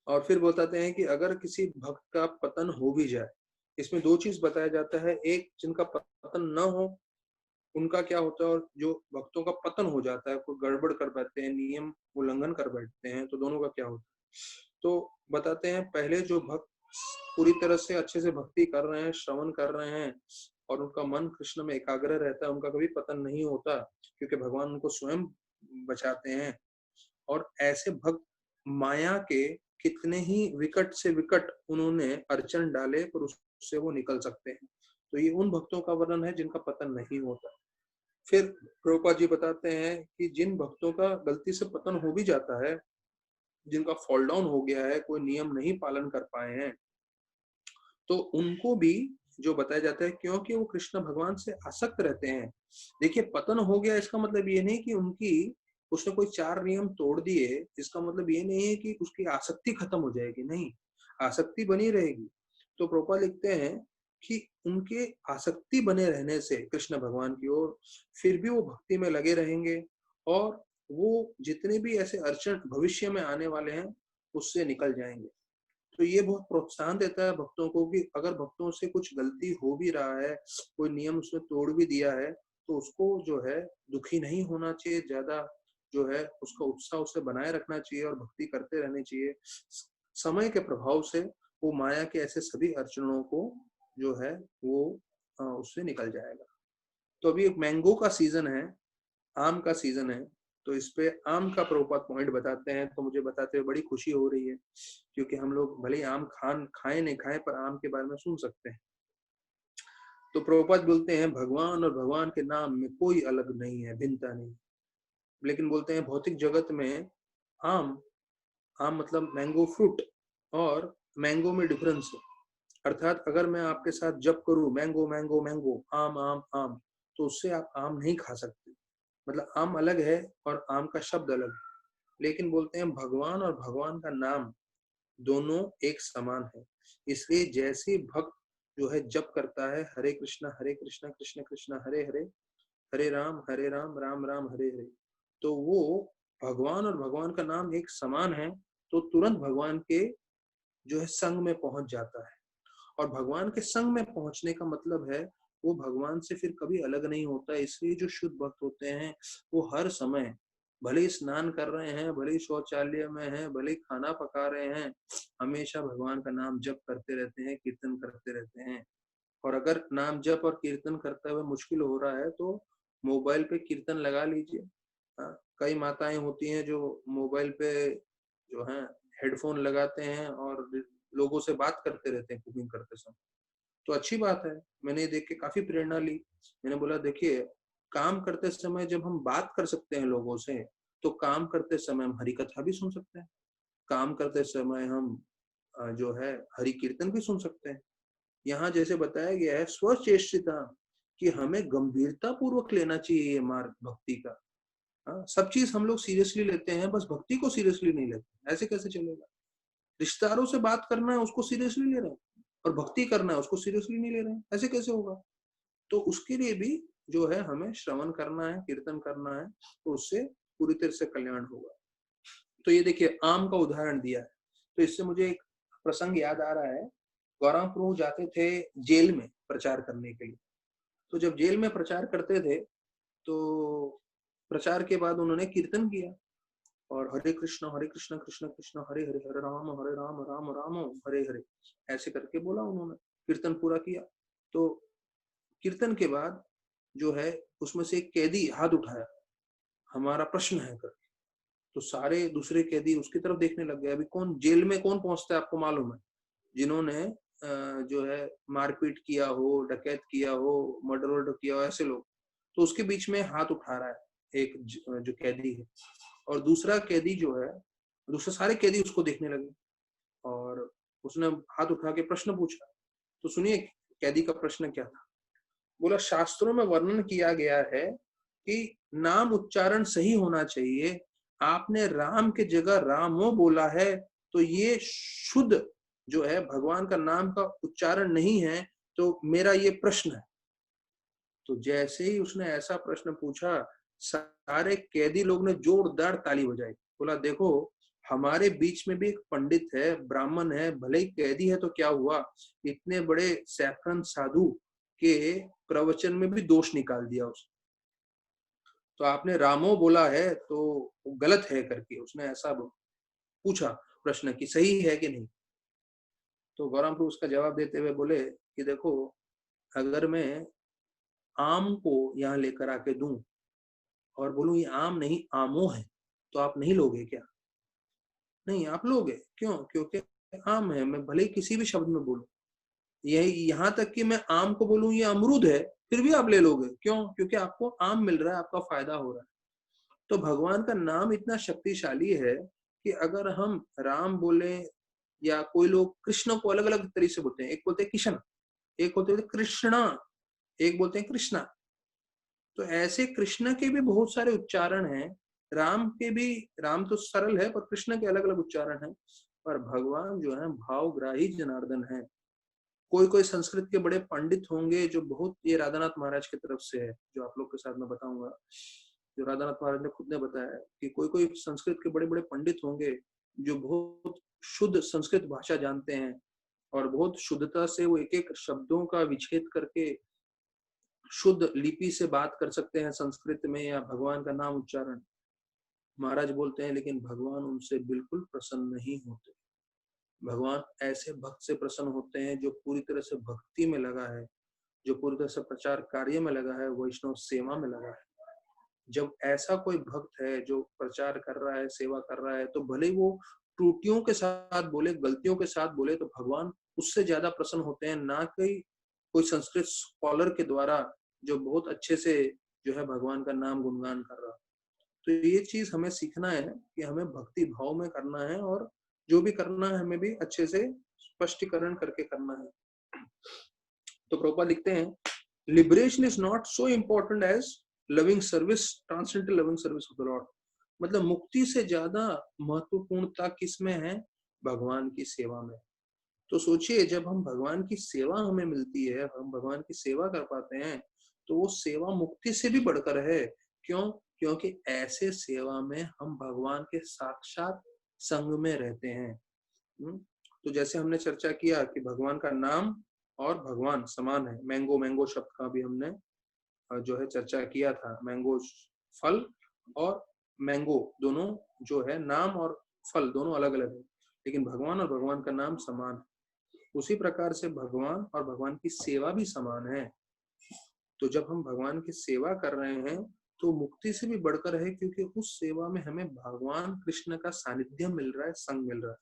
और फिर बताते हैं कि अगर किसी भक्त का पतन हो भी जाए, इसमें दो चीज बताया जाता है, एक जिनका पतन न हो उनका क्या होता है, और जो भक्तों का पतन हो जाता है, कोई गड़बड़ कर बैठते हैं, नियम उल्लंघन कर बैठते हैं, तो दोनों का क्या होता है। तो बताते हैं पहले जो भक्त पूरी तरह से अच्छे से भक्ति कर रहे हैं, श्रवण कर रहे हैं और उनका मन कृष्ण में एकाग्र रहता है, उनका कभी पतन नहीं होता, क्योंकि भगवान उनको स्वयं बचाते हैं। और ऐसे भक्त माया के कितने ही विकट से विकट उन्होंने अड़चन डाले पर उससे वो निकल सकते हैं। तो ये उन भक्तों का वर्णन है जिनका पतन नहीं होता। फिर प्रभुपाद जी बताते हैं कि जिन भक्तों का गलती से पतन हो भी जाता है, जिनका फॉल डाउन हो गया है, कोई नियम नहीं पालन कर पाए हैं, तो उनको भी जो बताया जाता है, क्योंकि वो कृष्ण भगवान से आसक्त रहते हैं। देखिए, पतन हो गया इसका मतलब ये नहीं कि उनकी उसने कोई 4 नियम तोड़ दिए, इसका मतलब ये नहीं है कि उसकी आसक्ति खत्म हो जाएगी, नहीं, आसक्ति बनी रहेगी। तो प्रभुपाद लिखते हैं कि उनके आसक्ति बने रहने से कृष्ण भगवान की ओर फिर भी वो भक्ति में लगे रहेंगे और वो जितने भी ऐसे अड़चन भविष्य में आने वाले हैं उससे निकल जाएंगे। तो ये बहुत प्रोत्साहन देता है भक्तों को कि अगर भक्तों से कुछ गलती हो भी रहा है, कोई नियम उसने तोड़ भी दिया है, तो उसको जो है दुखी नहीं होना चाहिए, ज्यादा जो है उसका उत्साह उसे बनाए रखना चाहिए और भक्ति करते रहनी चाहिए। समय के प्रभाव से वो माया के ऐसे सभी अड़चनों को जो है वो उससे निकल जाएगा। तो अभी एक मैंगो का सीजन है, आम का सीजन है, तो इस पे आम का प्रभुपाद पॉइंट बताते हैं, तो मुझे बताते हुए बड़ी खुशी हो रही है, क्योंकि हम लोग भले ही आम खाए नहीं खाए पर आम के बारे में सुन सकते हैं। तो प्रभुपाद बोलते हैं भगवान और भगवान के नाम में कोई अलग नहीं है, भिन्नता नहीं। लेकिन बोलते हैं भौतिक जगत में आम आम मतलब मैंगो फ्रूट और मैंगो में डिफरेंस है। अर्थात अगर मैं आपके साथ जप करूं मैंगो मैंगो मैंगो आम आम आम, तो उससे आप आम नहीं खा सकते। मतलब आम अलग है और आम का शब्द अलग है। लेकिन बोलते हैं भगवान और भगवान का नाम दोनों एक समान है। इसलिए जैसे भक्त जो है जप करता है हरे कृष्णा कृष्ण कृष्ण हरे हरे, हरे राम राम राम हरे हरे, तो वो भगवान और भगवान का नाम एक समान है, तो तुरंत भगवान के जो है संग में पहुंच जाता है। और भगवान के संग में पहुंचने का मतलब है वो भगवान से फिर कभी अलग नहीं होता। इसलिए जो शुद्ध भक्त होते हैं वो हर समय भले ही स्नान कर रहे हैं, भले ही शौचालय में हैं, भले ही खाना पका रहे हैं, हमेशा भगवान का नाम जप करते रहते हैं, कीर्तन करते रहते हैं। और अगर नाम जप और कीर्तन करते हुए मुश्किल हो रहा है तो मोबाइल पे कीर्तन लगा लीजिए। हाँ, कई माताएं होती हैं जो मोबाइल पे जो है हेडफोन लगाते हैं और लोगों से बात करते रहते हैं कुकिंग करते समय। तो अच्छी बात है, मैंने देख के काफी प्रेरणा ली। मैंने बोला देखिए, काम करते समय जब हम बात कर सकते हैं लोगों से, तो काम करते समय हम हरि कथा भी सुन सकते हैं, काम करते समय हम जो है हरि कीर्तन भी सुन सकते हैं। यहाँ जैसे बताया गया है स्वचेष्टिता, कि हमें गंभीरता पूर्वक लेना चाहिए ये मार्ग भक्ति का। हाँ, सब चीज हम लोग सीरियसली लेते हैं, बस भक्ति को सीरियसली नहीं लेते, ऐसे कैसे चलेगा। रिश्तेदारों से बात करना है उसको सीरियसली ले रहे हैं और भक्ति करना है उसको सीरियसली नहीं ले रहे हैं, ऐसे कैसे होगा। तो उसके लिए भी जो है हमें श्रवण करना है, कीर्तन करना है, तो उससे पूरी तरह से कल्याण होगा। तो ये देखिए आम का उदाहरण दिया है, तो इससे मुझे एक प्रसंग याद आ रहा है। गौरांग प्रभु जाते थे जेल में प्रचार करने के लिए। तो जब जेल में प्रचार करते थे तो प्रचार के बाद उन्होंने कीर्तन किया और हरे कृष्ण कृष्ण कृष्ण हरे हरे, हरे राम राम हरे हरे, ऐसे करके बोला उन्होंने, कीर्तन पूरा किया। तो कीर्तन के बाद जो है उसमें से एक कैदी हाथ उठाया, हमारा प्रश्न है कर। तो सारे दूसरे कैदी उसकी तरफ देखने लग गए। अभी कौन जेल में कौन पहुंचता है आपको मालूम है, जिन्होंने जो है मारपीट किया हो, डकैत किया हो, मर्डर वर्डर किया हो, ऐसे लोग। तो उसके बीच में हाथ उठा रहा है एक जो कैदी है, और दूसरा कैदी जो है, दूसरे सारे कैदी उसको देखने लगे। और उसने हाथ उठा के प्रश्न पूछा। तो सुनिए कैदी का प्रश्न क्या था। बोला, शास्त्रों में वर्णन किया गया है कि नाम उच्चारण सही होना चाहिए, आपने राम के जगह रामो बोला है, तो ये शुद्ध जो है भगवान का नाम का उच्चारण नहीं है, तो मेरा ये प्रश्न है। तो जैसे ही उसने ऐसा प्रश्न पूछा, सारे कैदी लोग ने जोरदार ताली बजाई। बोला, देखो हमारे बीच में भी एक पंडित है, ब्राह्मण है, भले ही कैदी है तो क्या हुआ, इतने बड़े सैफरन साधु के प्रवचन में भी दोष निकाल दिया उसने। तो आपने रामो बोला है तो गलत है करके उसने ऐसा पूछा प्रश्न कि सही है कि नहीं। तो गौरांग प्रभु उसका जवाब देते हुए बोले कि देखो, अगर मैं आम को यहाँ लेकर आके दूं और बोलूं ये आम नहीं आमो है, तो आप नहीं लोगे क्या? नहीं, आप लोगे। क्यों? क्योंकि आम है। मैं भले ही किसी भी शब्द में बोलूं, यही यहाँ तक कि मैं आम को बोलूं ये अमरूद है, फिर भी आप ले लोगे। क्यों? क्योंकि आपको आम मिल रहा है, आपका फायदा हो रहा है। तो भगवान का नाम इतना शक्तिशाली है कि अगर हम राम बोले, या कोई लोग कृष्ण को अलग अलग तरीके से बोलते हैं, एक बोलते हैं किशन, एक बोलते हैं कृष्णा, एक बोलते हैं कृष्णा। तो ऐसे कृष्ण के भी बहुत सारे उच्चारण हैं, राम के भी। राम तो सरल है, पर कृष्ण के अलग अलग उच्चारण हैं। पर भगवान जो है भावग्राही जनार्दन है। कोई कोई संस्कृत के बड़े पंडित होंगे जो बहुत, ये राधानाथ महाराज की तरफ से है जो आप लोग के साथ मैं बताऊंगा, जो राधानाथ महाराज ने खुद ने बताया कि कोई कोई संस्कृत के बड़े बड़े पंडित होंगे जो बहुत शुद्ध संस्कृत भाषा जानते हैं, और बहुत शुद्धता से वो एक एक शब्दों का विच्छेद करके शुद्ध लिपि से बात कर सकते हैं संस्कृत में, या भगवान का नाम उच्चारण महाराज बोलते हैं। लेकिन भगवान उनसे बिल्कुल प्रसन्न नहीं होते। भगवान ऐसे भक्त से प्रसन्न होते हैं जो पूरी तरह से भक्ति में लगा है, जो पूरी तरह से प्रचार कार्य में लगा है, वैष्णव सेवा में लगा है। जब ऐसा कोई भक्त है जो प्रचार कर रहा है, सेवा कर रहा है, तो भले ही वो त्रुटियों के साथ बोले, गलतियों के साथ बोले, तो भगवान उससे ज्यादा प्रसन्न होते हैं, ना कि कोई संस्कृत स्कॉलर के द्वारा जो बहुत अच्छे से जो है भगवान का नाम गुणगान कर रहा। तो ये चीज हमें सीखना है कि हमें भक्ति भाव में करना है, और जो भी करना है हमें भी अच्छे से स्पष्टीकरण करके करना है। तो प्रभुपाद लिखते हैं, liberation is not so important as loving service, transcendental loving service of the lord. मतलब मुक्ति से ज्यादा महत्वपूर्णता किसमें है? भगवान की सेवा में। तो सोचिए, जब हम भगवान की सेवा हमें मिलती है, हम भगवान की सेवा कर पाते हैं, तो वो सेवा मुक्ति से भी बढ़कर है। क्यों? क्योंकि ऐसे सेवा में हम भगवान के साक्षात संग में रहते हैं। तो जैसे हमने चर्चा किया कि भगवान का नाम और भगवान समान है। मैंगो, मैंगो शब्द का भी हमने जो है चर्चा किया था। मैंगो फल और मैंगो दोनों जो है नाम और फल दोनों अलग अलग है, लेकिन भगवान और भगवान का नाम समान है। उसी प्रकार से भगवान और भगवान की सेवा भी समान है। तो जब हम भगवान की सेवा कर रहे हैं तो मुक्ति से भी बढ़कर है, क्योंकि उस सेवा में हमें भगवान कृष्ण का सानिध्य मिल रहा है, संग मिल रहा है।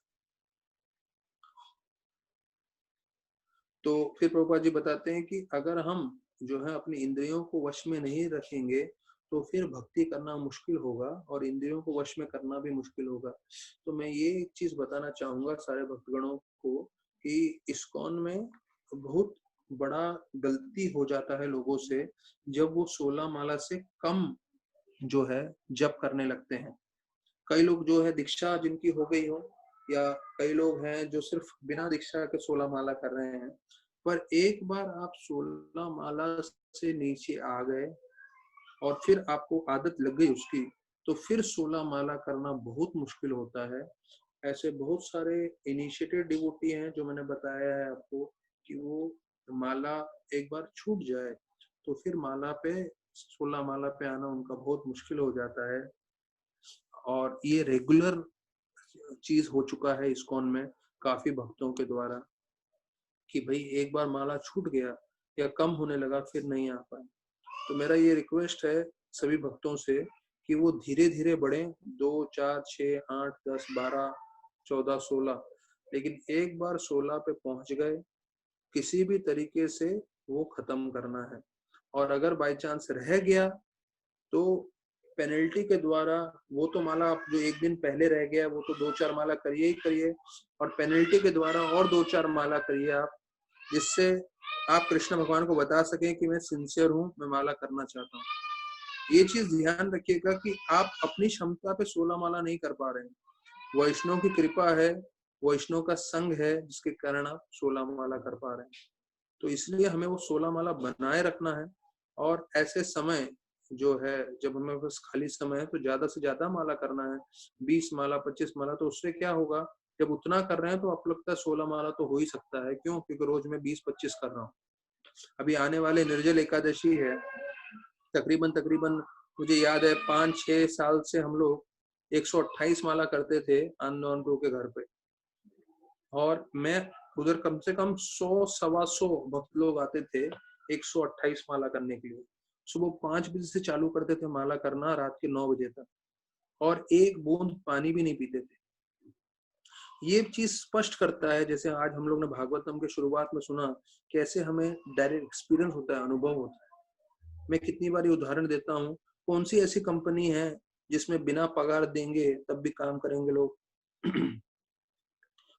तो फिर प्रभुपाद जी बताते हैं कि अगर हम जो है अपनी इंद्रियों को वश में नहीं रखेंगे तो फिर भक्ति करना मुश्किल होगा, और इंद्रियों को वश में करना भी मुश्किल होगा। तो मैं ये एक चीज बताना चाहूंगा सारे भक्तगणों को कि इस्कॉन में बहुत बड़ा गलती हो जाता है लोगों से, जब वो 16 माला से कम जो है जप करने लगते हैं। कई लोग जो है दीक्षा जिनकी हो गई हो, या कई लोग हैं जो सिर्फ बिना दीक्षा के 16 माला कर रहे हैं, पर एक बार आप 16 माला से नीचे आ गए और फिर आपको आदत लग गई उसकी, तो फिर 16 माला करना बहुत मुश्किल होता है। ऐसे बहुत सारे इनिशिएटेड डिवोटी हैं जो मैंने बताया है आपको कि वो माला एक बार छूट जाए तो फिर माला पे 16 माला पे आना उनका बहुत मुश्किल हो जाता है। और ये रेगुलर चीज हो चुका है इस्कॉन में काफी भक्तों के द्वारा कि भाई एक बार माला छूट गया या कम होने लगा फिर नहीं आ पाए। तो मेरा ये रिक्वेस्ट है सभी भक्तों से कि वो धीरे धीरे बढ़े, 2 4 6 8 10 12 14 16, लेकिन एक बार 16 पे पहुंच गए, किसी भी तरीके से वो खत्म करना है। और अगर बाय चांस रह गया तो पेनल्टी के द्वारा वो तो माला आप जो एक दिन पहले रह गया वो तो 2-4 माला करिए ही करिए, और पेनल्टी के द्वारा और 2-4 माला करिए आप, जिससे आप कृष्ण भगवान को बता सकें कि मैं सिंसियर हूँ, मैं माला करना चाहता हूँ। ये चीज ध्यान रखिएगा कि आप अपनी क्षमता पे 16 माला नहीं कर पा रहे हैं। वैष्णव की कृपा है, वैष्णव का संग है, जिसके कारण आप 16 माला कर पा रहे हैं। तो इसलिए हमें वो 16 माला बनाए रखना है। और ऐसे समय जो है, जब हमें बस खाली समय है तो ज्यादा से ज्यादा माला करना है, 20 माला 25 माला। तो उससे क्या होगा, जब उतना कर रहे हैं तो आपको लगता है 16 माला तो हो ही सकता है। क्यों? क्योंकि रोज मैं 20-25 कर रहा हूँ। अभी आने वाले निर्जल एकादशी है, तकरीबन तकरीबन मुझे याद है 5-6 साल से हम लोग 128 माला करते थे आनंद गुरु के घर पे। और मैं उधर कम से कम 100-125 भक्त लोग आते थे 128 माला करने के लिए। सुबह 5 बजे से चालू करते थे माला करना, रात के 9 बजे तक, और एक बूंद पानी भी नहीं पीते थे। ये चीज स्पष्ट करता है, जैसे आज हम लोग ने भागवतम के शुरुआत में सुना, कैसे हमें डायरेक्ट एक्सपीरियंस होता है, अनुभव होता है। मैं कितनी बार उदाहरण देता हूँ, कौन सी ऐसी कंपनी है जिसमें बिना पगार देंगे तब भी काम करेंगे लोग?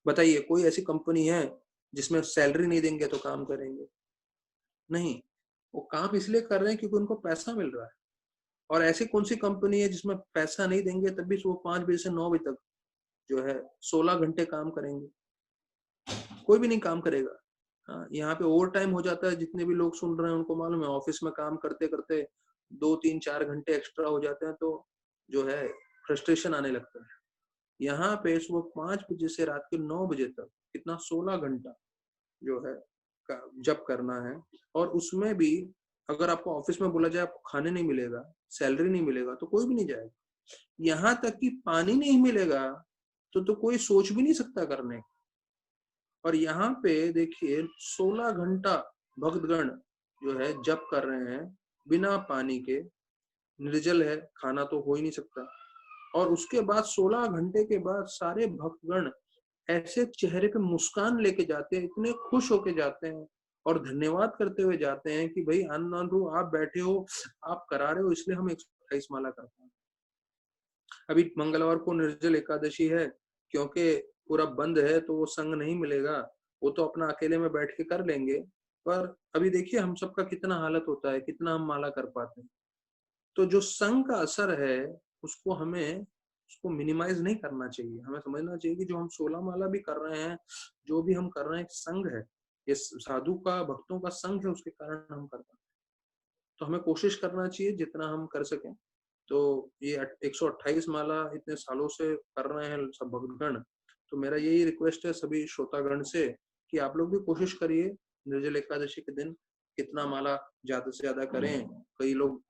बताइए, कोई ऐसी कंपनी है जिसमें सैलरी नहीं देंगे तो काम करेंगे? नहीं, वो काम इसलिए कर रहे हैं क्योंकि उनको पैसा मिल रहा है। और ऐसी कौन सी कंपनी है जिसमें पैसा नहीं देंगे तब भी सुबह 5 बजे से 9 बजे तक जो है 16 घंटे काम करेंगे? कोई भी नहीं काम करेगा। हाँ, यहाँ पे ओवर टाइम हो जाता है। जितने भी लोग सुन रहे हैं उनको मालूम है, ऑफिस में काम करते करते 2-3-4 घंटे एक्स्ट्रा हो जाते हैं, तो जो है फ्रस्ट्रेशन आने लगता है। यहाँ पे सुबह 5 बजे से रात के 9 बजे तक कितना 16 घंटा जो है जब करना है। और उसमें भी अगर आपको ऑफिस में बोला जाए आपको खाने नहीं मिलेगा, सैलरी नहीं मिलेगा, तो कोई भी नहीं जाएगा। यहाँ तक कि पानी नहीं मिलेगा तो कोई सोच भी नहीं सकता करने का। और यहाँ पे देखिए 16 घंटा भक्तगण जो है जप कर रहे हैं बिना पानी के, निर्जल है, खाना तो हो ही नहीं सकता। और उसके बाद 16 घंटे के बाद सारे भक्तगण ऐसे चेहरे पे मुस्कान लेके जाते हैं, इतने खुश होके जाते हैं और धन्यवाद करते हुए जाते हैं कि भाई आनंद आप बैठे हो, आप करा रहे हो, इसलिए हम 128 माला करते हैं। अभी मंगलवार को निर्जल एकादशी है, क्योंकि पूरा बंद है तो वो संग नहीं मिलेगा, वो तो अपना अकेले में बैठ के कर लेंगे। पर अभी देखिए हम सबका कितना हालत होता है, कितना हम माला कर पाते हैं। तो जो संघ का असर है उसको हमें उसको मिनिमाइज नहीं करना चाहिए। हमें समझना चाहिए कि जो हम 16 माला भी कर रहे हैं, जो भी हम कर रहे हैं, एक संघ है, ये साधु का, भक्तों का संघ है, उसके कारण हम कर रहे हैं। तो हमें कोशिश करना चाहिए जितना हम कर सकें। तो ये 128 माला इतने सालों से कर रहे हैं सब भक्तगण। तो मेरा यही रिक्वेस्ट है सभी श्रोतागण से कि आप लोग भी कोशिश करिए निर्जल एकादशी के दिन कितना माला ज्यादा से ज्यादा करें। कई लोग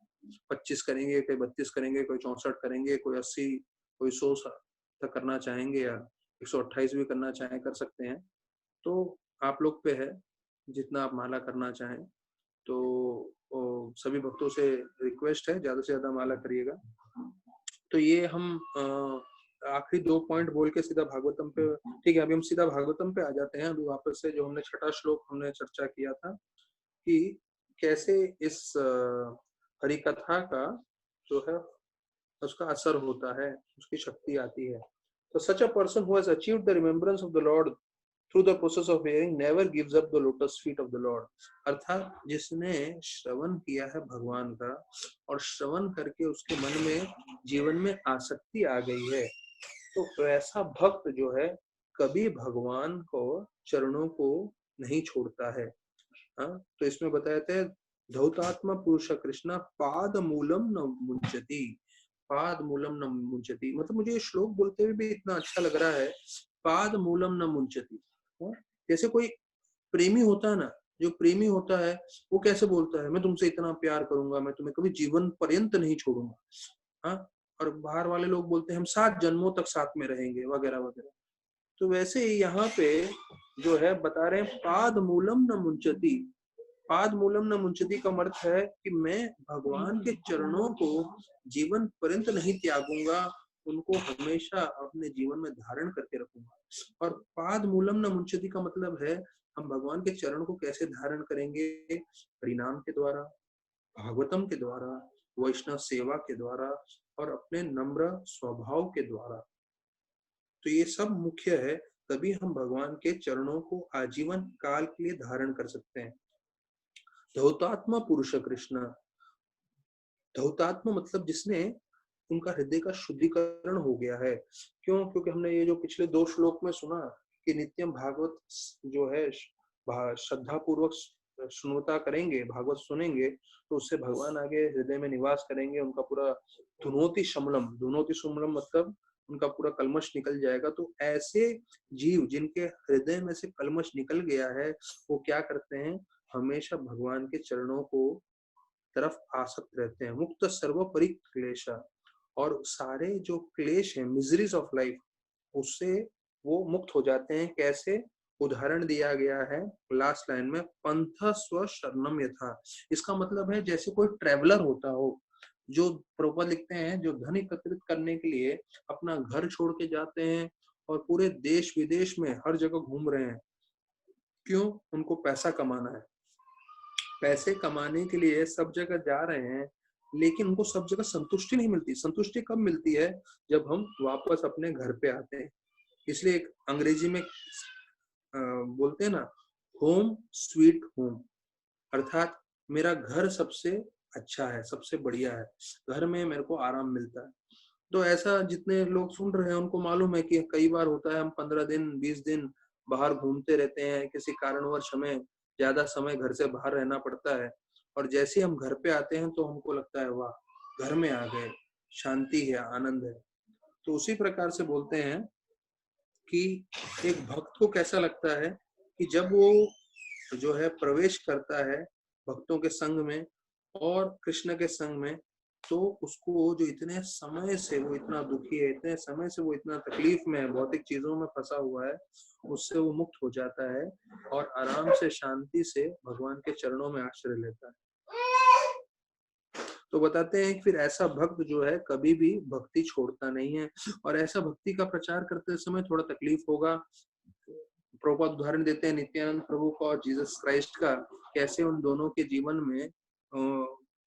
25 करेंगे, कोई 32 करेंगे, कोई 64 करेंगे, कोई 80, कोई 100 तक करना चाहेंगे, या 128 भी करना चाहें कर सकते हैं। तो आप लोग पे है, जितना आप माला करना चाहें। तो सभी भक्तों से रिक्वेस्ट है ज्यादा से ज्यादा माला करिएगा। तो ये हम आखिरी 2 पॉइंट बोल के सीधा भागवतम पे, ठीक है, अभी हम सीधा भागवतम पे आ जाते हैं। अभी वापस से जो हमने छठा श्लोक हमने चर्चा किया था कि कैसे इस हरि कथा का जो है उसका असर होता है, उसकी शक्ति आती है। तो such a person who has achieved the remembrance of the Lord through the process of hearing never gives up the lotus feet of the Lord. अर्थात जिसने श्रवण किया है भगवान का और श्रवण करके उसके मन में जीवन में आसक्ति आ गई है, तो वैसा भक्त जो है कभी भगवान को चरणों को नहीं छोड़ता है। हाँ, तो इसमें बताया था धौतात्मा पुरुष कृष्णा पाद मूलम न मुंचती, पाद मूलम न मुंचती। मतलब मुझे ये श्लोक बोलते हुए भी इतना अच्छा लग रहा है, पाद मूलम न मुंचती। जैसे कोई प्रेमी होता है ना, जो प्रेमी होता है वो कैसे बोलता है, मैं तुमसे इतना प्यार करूंगा, मैं तुम्हें कभी जीवन पर्यंत नहीं छोड़ूंगा। हाँ, और बाहर वाले लोग बोलते हैं हम 7 जन्मों तक साथ में रहेंगे वगैरह वगैरह। तो वैसे ही यहाँ पे जो है बता रहे हैं पाद मूलम न मुंचती। पाद मूलम न मुंचती का अर्थ है कि मैं भगवान के चरणों को जीवन पर्यंत नहीं त्यागूंगा, उनको हमेशा अपने जीवन में धारण करके रखूंगा। और पाद मूलम न मुंचती का मतलब है हम भगवान के चरण को कैसे धारण करेंगे, परिणाम के द्वारा, भागवतम के द्वारा, वैष्णव सेवा के द्वारा और अपने नम्र स्वभाव के द्वारा। तो ये सब मुख्य है, तभी हम भगवान के चरणों को आजीवन काल के लिए धारण कर सकते हैं। धौतात्मा पुरुष कृष्ण, धौतात्मा मतलब जिसने उनका हृदय का शुद्धिकरण हो गया है। क्यों? क्योंकि हमने ये जो पिछले 2 श्लोक में सुना कि नित्यम भागवत जो है श्रद्धा पूर्वक सुनता करेंगे, भागवत सुनेंगे, तो उससे भगवान आगे हृदय में निवास करेंगे। उनका पूरा धुनोति सुमलम मतलब उनका पूरा कलमश निकल जाएगा। तो ऐसे जीव जिनके हृदय में से कलमश निकल गया है, वो क्या करते हैं? हमेशा भगवान के चरणों को तरफ आसक्त रहते हैं। मुक्त सर्व परिक्लेश, और सारे जो क्लेश हैं, मिजरीज ऑफ लाइफ, उससे वो मुक्त हो जाते हैं। कैसे? उदाहरण दिया गया है लास्ट लाइन में, पंथ स्व शरणम यथा। इसका मतलब है जैसे कोई ट्रेवलर होता हो, जो प्रभुपाद लिखते हैं जो धन एकत्रित करने के लिए अपना घर छोड़ के जाते हैं और पूरे देश विदेश में हर जगह घूम रहे हैं। क्यों? उनको पैसा कमाना है। पैसे कमाने के लिए सब जगह जा रहे हैं, लेकिन उनको सब जगह संतुष्टि नहीं मिलती। संतुष्टि कब मिलती है? जब हम वापस अपने घर पे आते हैं। इसलिए एक अंग्रेजी में बोलते हैं ना, होम स्वीट होम, अर्थात मेरा घर सबसे अच्छा है, सबसे बढ़िया है, घर में मेरे को आराम मिलता है। तो ऐसा जितने लोग सुन रहे हैं उनको मालूम है कि कई बार होता है हम 15 दिन 20 दिन बाहर घूमते रहते हैं, किसी कारणवश हमें ज्यादा समय घर से बाहर रहना पड़ता है, और जैसे ही हम घर पे आते हैं तो हमको लगता है वाह, घर में आ गए, शांति है, आनंद है। तो उसी प्रकार से बोलते हैं कि एक भक्त को कैसा लगता है कि जब वो जो है प्रवेश करता है भक्तों के संग में और कृष्ण के संग में, तो उसको जो इतने समय से वो इतना दुखी है, इतने समय से वो इतना तकलीफ में है, भौतिक चीजों में फंसा हुआ है, उससे वो मुक्त हो जाता है और आराम से शांति से भगवान के चरणों में आश्रय लेता है। तो बताते हैं कि फिर ऐसा भक्त जो है कभी भी भक्ति छोड़ता नहीं है, और ऐसा भक्ति का प्रचार करते समय थोड़ा तकलीफ होगा। प्रभुपाद उदाहरण देते हैं नित्यानंद प्रभु का और जीसस क्राइस्ट का, कैसे उन दोनों के जीवन में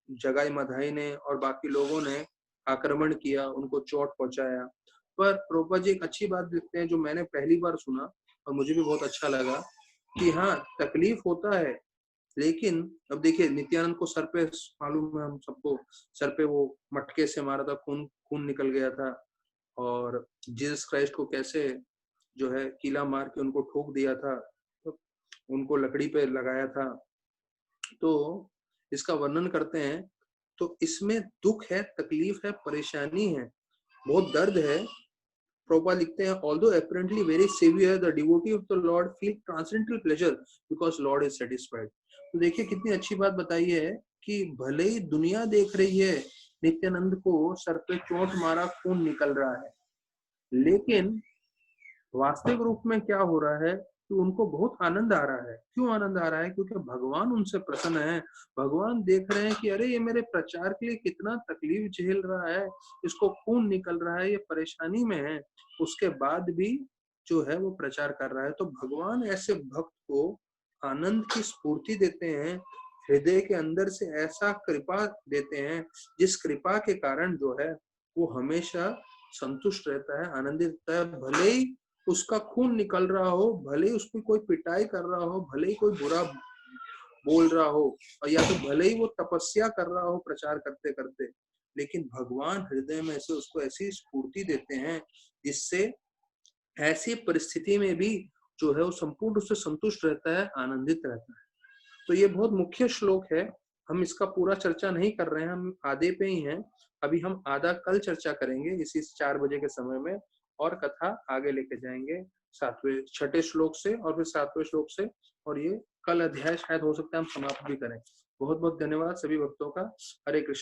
जगाई मधाई ने और बाकी लोगों ने आक्रमण किया, उनको चोट पहुंचाया। पर प्रभुपाद जी एक अच्छी बात लिखते हैं जो मैंने पहली बार सुना और मुझे भी बहुत अच्छा लगा, कि हाँ तकलीफ होता है, लेकिन अब देखिए नित्यानंद को सर पे, मालूम है हम सबको, सर पे वो मटके से मारा था, खून खून निकल गया था, और जीसस क्राइस्ट को कैसे जो है कीला मार के उनको ठोक दिया था, तो उनको लकड़ी पे लगाया था। तो इसका वर्णन करते हैं, तो इसमें दुख है, तकलीफ है, परेशानी है, बहुत दर्द है। प्रभुपाद लिखते हैं, although apparently very severe, the devotee of the Lord feel transcendental pleasure because Lord is satisfied। तो देखिए कितनी अच्छी बात बताई है कि भले ही दुनिया देख रही है नित्यानंद को सर पे चोट मारा, खून निकल रहा है, लेकिन वास्तविक रूप में क्या हो रहा है कि उनको बहुत आनंद आ रहा है। क्यों आनंद आ रहा है? क्योंकि भगवान उनसे प्रसन्न है। भगवान देख रहे हैं कि अरे ये मेरे प्रचार के लिए कितना तकलीफ झेल रहा है, इसको खून निकल रहा है, ये परेशानी में है, उसके बाद भी जो है वो प्रचार कर रहा है। तो भगवान ऐसे भक्त को आनंद की स्फूर्ति देते हैं, हृदय के अंदर से ऐसा कृपा देते हैं, जिस कृपा के कारण जो है वो हमेशा संतुष्ट रहता है, आनंदित रहता है। भले ही उसका खून निकल रहा हो, भले ही उसकी कोई पिटाई कर रहा हो, भले ही कोई बुरा बोल रहा हो, और या तो भले ही वो तपस्या कर रहा हो प्रचार करते करते, लेकिन भगवान हृदय में से उसको ऐसी स्फूर्ति देते हैं जिससे ऐसी परिस्थिति में भी जो है वो संपूर्ण रूप से संतुष्ट रहता है, आनंदित रहता है। तो ये बहुत मुख्य श्लोक है। हम इसका पूरा चर्चा नहीं कर रहे हैं, हम आधे पे ही हैं। अभी हम आधा कल चर्चा करेंगे इसी 4 बजे के समय में, और कथा आगे लेके जाएंगे 6वें श्लोक से और फिर 7वें श्लोक से, और ये कल अध्याय शायद हो सकता है हम समाप्त भी करें। बहुत बहुत धन्यवाद सभी भक्तों का। हरे कृष्ण।